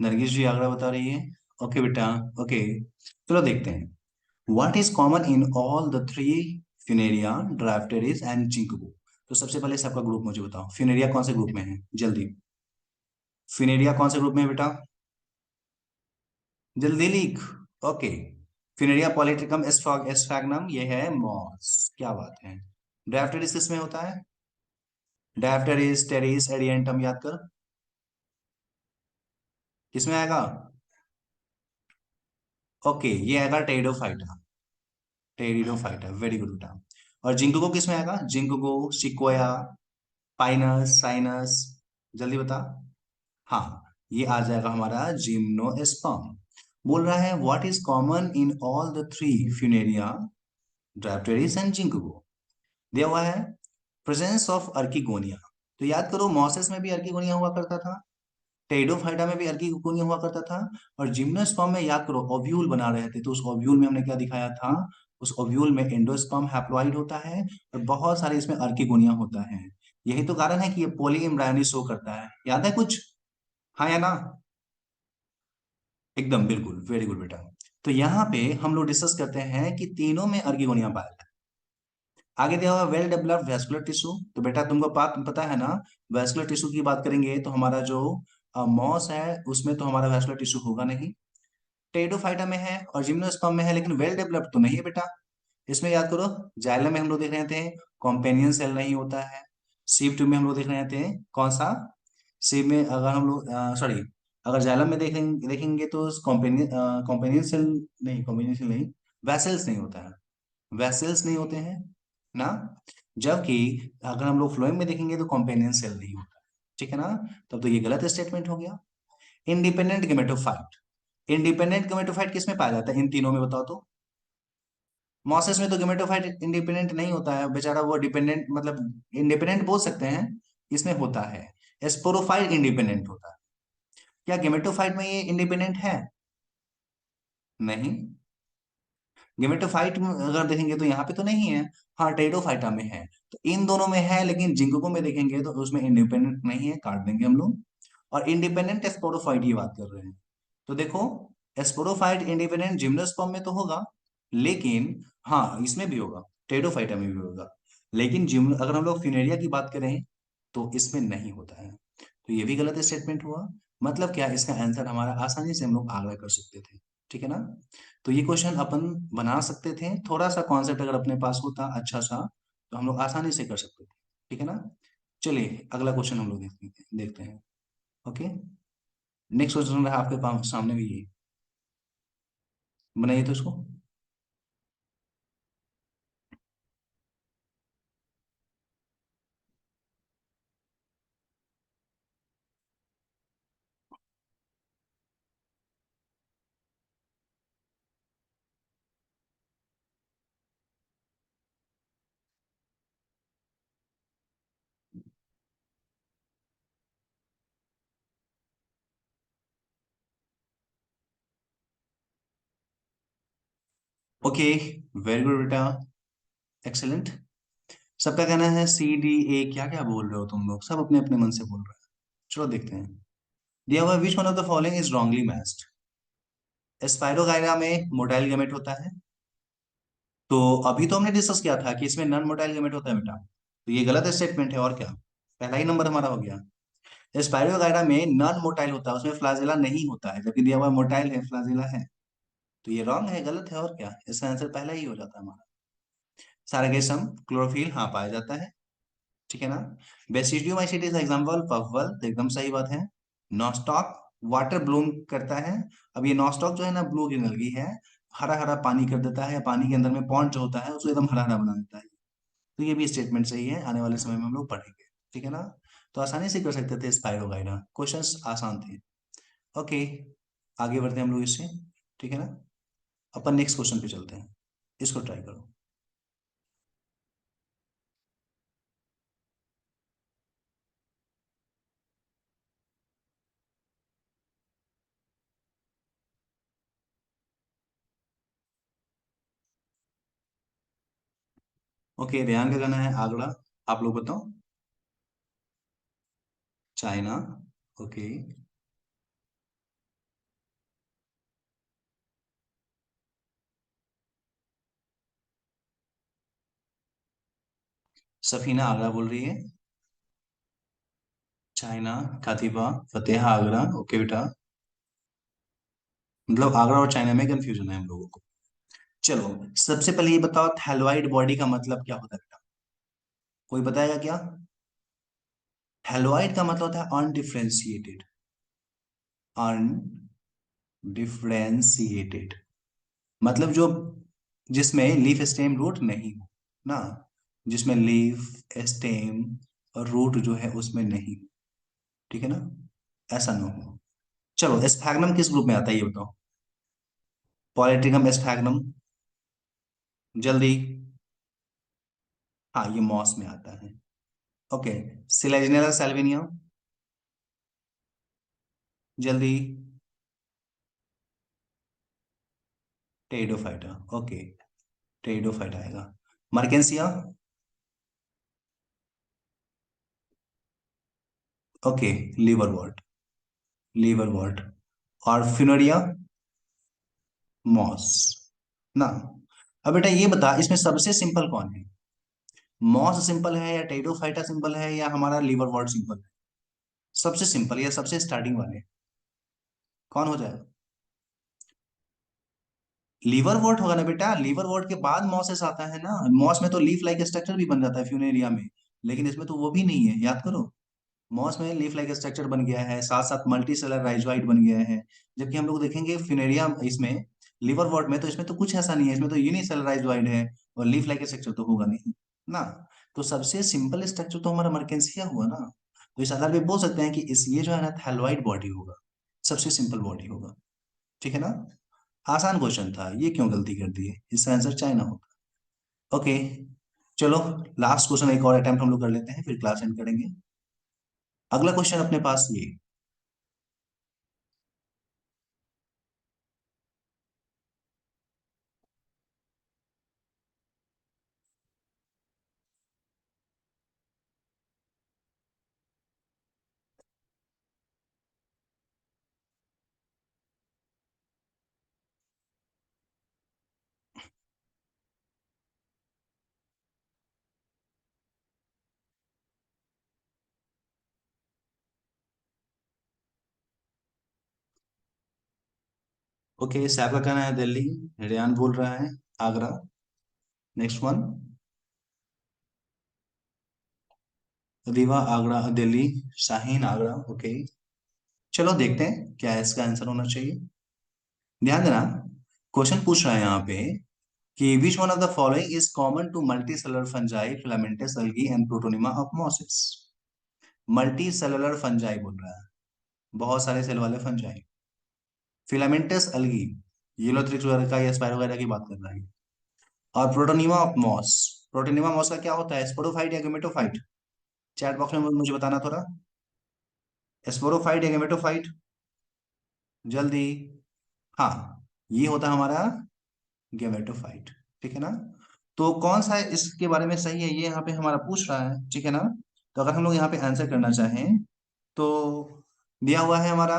नरगिस भी आगरा बता रही है। ओके बेटा, ओके। चलो देखते हैं। What is common in all the three Funaria, Dryopteris and Ginkgo. तो सबसे पहले सबका ग्रुप मुझे बताओ, फ्यूनेरिया कौन से ग्रुप में है जल्दी। फ्यूनेरिया कौन से ग्रुप में है बेटा? जल्दी लिख। ओके। फ्यूनेरिया पॉलिट्रिकम एस्फैग्नम, ये है मॉस, क्या बात है। ड्राफ्टेरिस किसमें होता है? ड्राफ्टेरिस, टेरिस, एरिएंटम याद कर, किसमें आएगा? ओके, ये आएगा टेरिडोफाइटा। टेरिडोफाइटा, वेरी गुड बेटा। और जिंकोगो किसमें आएगा? जिंकोगो, सिक्वोया, पाइनस, साइनस, जल्दी बता। हाँ, ये आ जाएगा हमारा जिम्नोस्पर्म। बोल रहा है what is common in all the three Funaria, Dryopteris and Ginkgo. दिया हुआ है प्रेजेंस ऑफ अर्किगोनिया। तो याद करो मॉसेस में भी अर्किगोनिया हुआ करता था, टेरिडोफाइटा में भी अर्किगोनिया हुआ करता था, और जिम्नोस्पर्म में याद करो ओव्यूल बना रहे थे, तो उस ओव्यूल में हमने क्या दिखाया था? उस ओव्यूल में एंडोस्पर्म हैप्लॉइड होता है और बहुत सारे इसमें अर्किगोनिया होता है। यही तो कारण है कि ये पॉली एम्ब्रायोनी शो करता है, याद है कुछ? हाँ या ना? एकदम बिल्कुल, वेरी गुड बेटा। तो यहाँ पे हम लोग डिस्कस करते हैं कि तीनों में अर्किगोनिया पाया जाता है। आगे दिया हुआ वेल डेवलप्ड वेस्कुलर टिश्यू। तो बेटा तुमको बात पता है ना, वेस्कुलर टिश्यू की बात करेंगे तो हमारा जो मॉस है उसमें तो हमारा वेस्कुलर टिश्यू होगा नहीं। टेडोफाइटा में है और जिम्नोस्पर्म में है, लेकिन वेल डेवलप्ड तो नहीं है बेटा। इसमें याद करो, जाइलम में हम लोग देख रहे थे कॉम्पेनियन सेल नहीं होता है। सीव ट्यूब में हम लोग देख रहे थे कौन सा? सीव में अगर हम लोग सॉरी, अगर जाइलम में देखेंगे देखेंगे तो कॉम्पेनियन कॉम्पेनियन सेल नहीं, कॉम्पेनियन सेल नहीं, वैसेल्स नहीं होता है, वैसेल्स नहीं होते हैं ना। जबकि अगर हम लोग फ्लोएम में देखेंगे तो कॉम्पेनियन सेल नहीं होता, ठीक है ना। तब तो ये गलत स्टेटमेंट हो गया। इंडिपेंडेंट गेमेटोफाइट, इंडिपेंडेंट गेमेटोफाइट किसमें पाया जाता है इन तीनों में बताओ तो? मॉसेस में तो गेमेटोफाइट इंडिपेंडेंट नहीं होता है बेचारा, वो डिपेंडेंट मतलब इंडिपेंडेंट बोल सकते हैं, इसमें होता है। स्पोरोफाइट इंडिपेंडेंट होता है। क्या गेमेटोफाइट में ये इंडिपेंडेंट है? नहीं। गेमेटोफाइट में अगर देखेंगे तो यहाँ पे तो नहीं है। हाँ, टेरिडोफाइटा में है। तो इन दोनों में है, लेकिन जिंको में देखेंगे तो उसमें इंडिपेंडेंट नहीं है, काट देंगे हम लोग। और इंडिपेंडेंट स्पोरोफाइट की बात कर रहे हैं। तो देखो, स्पोरोफाइट इंडिपेंडेंट जिम्नोस्पर्म में तो होगा, लेकिन हाँ इसमें भी होगा, टेडोफाइटा में भी होगा, लेकिन जिम अगर हम लोग फ्यूनेरिया की बात करें तो इसमें नहीं होता है। तो ये भी गलत स्टेटमेंट हुआ। मतलब क्या, इसका आंसर हमारा आसानी से हम लोग आगे कर सकते थे। ठीक है ना। तो ये क्वेश्चन अपन बना सकते थे, थोड़ा सा कॉन्सेप्ट अगर अपने पास होता अच्छा सा तो हम लोग आसानी से कर सकते थे। ठीक है ना। चलिए अगला क्वेश्चन हम लोग देखते हैं। ओके। नेक्स्ट क्वेश्चन रहा आपके सामने भी ये, बनाइए तो इसको। ओके, वेरी गुड बेटा, एक्सेलेंट। सबका कहना है CDA, क्या क्या बोल रहे हो तुम लोग, सब अपने अपने मन से बोल रहे हैं। चलो देखते हैं। दिया हुआ विच one of the following is wrongly matched. Spirogyra में मोटाइल गैमेट होता है। तो अभी तो हमने डिस्कस किया था कि इसमें नॉन मोटाइल गैमेट होता है बेटा, तो ये गलत स्टेटमेंट है, और क्या, पहला ही नंबर हमारा हो गया। स्पाइरोगाइरा में नॉन मोटाइल होता है, उसमें फ्लाजेला नहीं होता है, जबकि दिया हुआ मोटाइल है, फ्लाजेला है। तो ये रॉन्ग है, गलत है, और क्या, इसका आंसर पहला ही हो जाता है हमारा। सारागेसम क्लोरोफिल हाँ पाया जाता है। ठीक है ना। बेसिडियोमाइसिट एग्जाम्पल पफबल, तो एकदम सही बात है। नॉस्टॉक वाटर ब्लूम करता है। अब ये नॉस्टॉक जो है ना, ब्लू ग्रीन अलगी है, हरा हरा पानी कर देता है, पानी के अंदर में पॉन्ड जो होता है उसको एकदम हरा हरा बना देता है। तो ये भी स्टेटमेंट सही है, आने वाले समय में हम लोग पढ़ेंगे। ठीक है ना। तो आसानी से कर सकते थे स्पाइरोगाइडा, क्वेश्चंस आसान थे। ओके, आगे बढ़ते हैं हम लोग इससे। ठीक है ना। अपन नेक्स्ट क्वेश्चन पे चलते हैं, इसको ट्राई करो। ओके, रेयान का गाना है आगरा, आप लोग बताओ। चाइना। ओके। सफीना आगरा बोल रही है। चाइना, कातिबा, फतेहा आगरा, ओके बेटा। मतलब आगरा और चाइना में कंफ्यूजन है हम लोगों को। चलो, सबसे पहले ये बताओ, थैलोइड बॉडी का मतलब क्या होता है बेटा, कोई बताएगा क्या। थैलोइड का मतलब होता है अनडिफरेंशिएटेड, अनडिफरेंशिएटेड, मतलब जो, जिसमें लीफ स्टेम रूट नहीं हो ना, जिसमें लीफ स्टेम और रूट जो है उसमें नहीं हो। ठीक है ना, ऐसा ना हो। चलो, स्फैग्नम किस ग्रुप में आता है ये बताओ। पॉलीट्रिकम स्फैग्नम, जल्दी। हाँ, ये मॉस में आता है। ओके। सिलेजनेला सैल्विनिया, जल्दी। टेरिडोफाइटा, ओके, टेरिडोफाइटा आएगा। मर्केंसिया, ओके, लीवरवॉर्ट, लीवरवॉर्ट। और फिनोरिया, मॉस ना। अब बेटा ये बता, इसमें सबसे सिंपल कौन है, मॉस सिंपल है या टेरिडोफाइटा सिंपल है या हमारा लीवरवॉर्ट सिंपल है। सबसे सिंपल या सबसे स्टार्टिंग वाले, कौन हो जाएगा। लीवर वॉट होगा ना बेटा, लीवर वॉट के बाद मॉसेस आता है ना, मॉस में तो लीफ लाइक स्ट्रक्चर भी बन जाता है फ्यूनेरिया में, लेकिन इसमें तो वो भी नहीं है, याद करो। मॉस में लीफ लाइक स्ट्रक्चर बन गया है, साथ साथ मल्टी सेलर राइजोइड बन गया है। जबकि हम लोग देखेंगे फ्यूनेरिया इसमें, लिवर वॉट में तो इसमें तो कुछ ऐसा नहीं है, इसमें तो यूनिसेलर राइजोइड है, और लीफ लाइक स्ट्रक्चर तो होगा नहीं ना। तो सबसे सिंपल स्ट्रक्चर तो हमारा मर्केंसिया हुआ ना। तो इस आधार पे बोल सकते हैं कि इस ये जो है ना थैलोइड बॉडी होगा, सबसे सिंपल बॉडी होगा। ठीक है ना। आसान क्वेश्चन था, ये क्यों गलती कर दी है, इसका आंसर चाइना होगा। ओके। चलो, लास्ट क्वेश्चन एक और अटेम्प्ट हम लोग कर लेते हैं, फिर क्लास एंड करेंगे। अगला क्वेश्चन अपने पास ये, ओके, सैफ का कहना है दिल्ली, रेयान बोल रहा है Agra. Next one. Rewa Agra Delhi, Shaheen Agra. Okay, चलो देखते हैं क्या है इसका आंसर होना चाहिए। ध्यान देना, क्वेश्चन पूछ रहा है यहाँ पे कि which one of the following is common to multicellular fungi, filamentous algae and protonema of mosses. Multicellular fungi बोल रहा है, बहुत सारे सेल वाले फंजाई। फिलामेंटस algae, यूलोथ्रिक्स वगैरह का या स्पाइरो वगैरह की बात कर रहा है। और protonema of moss, protonema moss का क्या होता है, स्पोरोफाइट या गेमेटोफाइट? चैट बॉक्स में मुझे बताना थोड़ा, स्पोरोफाइट या गेमेटोफाइट, जल्दी। हाँ, ये होता है हमारा गेमेटोफाइट। ठीक है ना? तो कौन सा इसके बारे में सही है, ये यहाँ पे हमारा पूछ रहा है। ठीक है ना? तो अगर हम लोग यहाँ पे आंसर करना चाहें तो दिया हुआ है हमारा,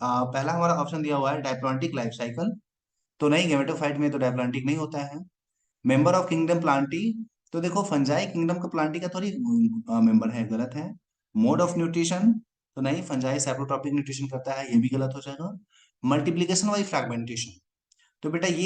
पहला हमारा ऑप्शन दिया हुआ है डायप्लॉन्टिक लाइफ साइकिल। तो नहीं, गेमेटोफाइट में तो डायप्लॉन्टिक नहीं होता है। मेंबर ऑफ किंगडम प्लांटी, तो देखो फंजाई किंगडम का प्लांटी का थोड़ी मेंबर है, गलत है। मोड ऑफ न्यूट्रिशन, तो नहीं, फंजाई सैप्रोट्रॉपिक न्यूट्रिशन करता है, ये भी गलत हो जाएगा। मल्टीप्लीकेशन वाई फ्रैगमेंटेशन, तो बेटा ये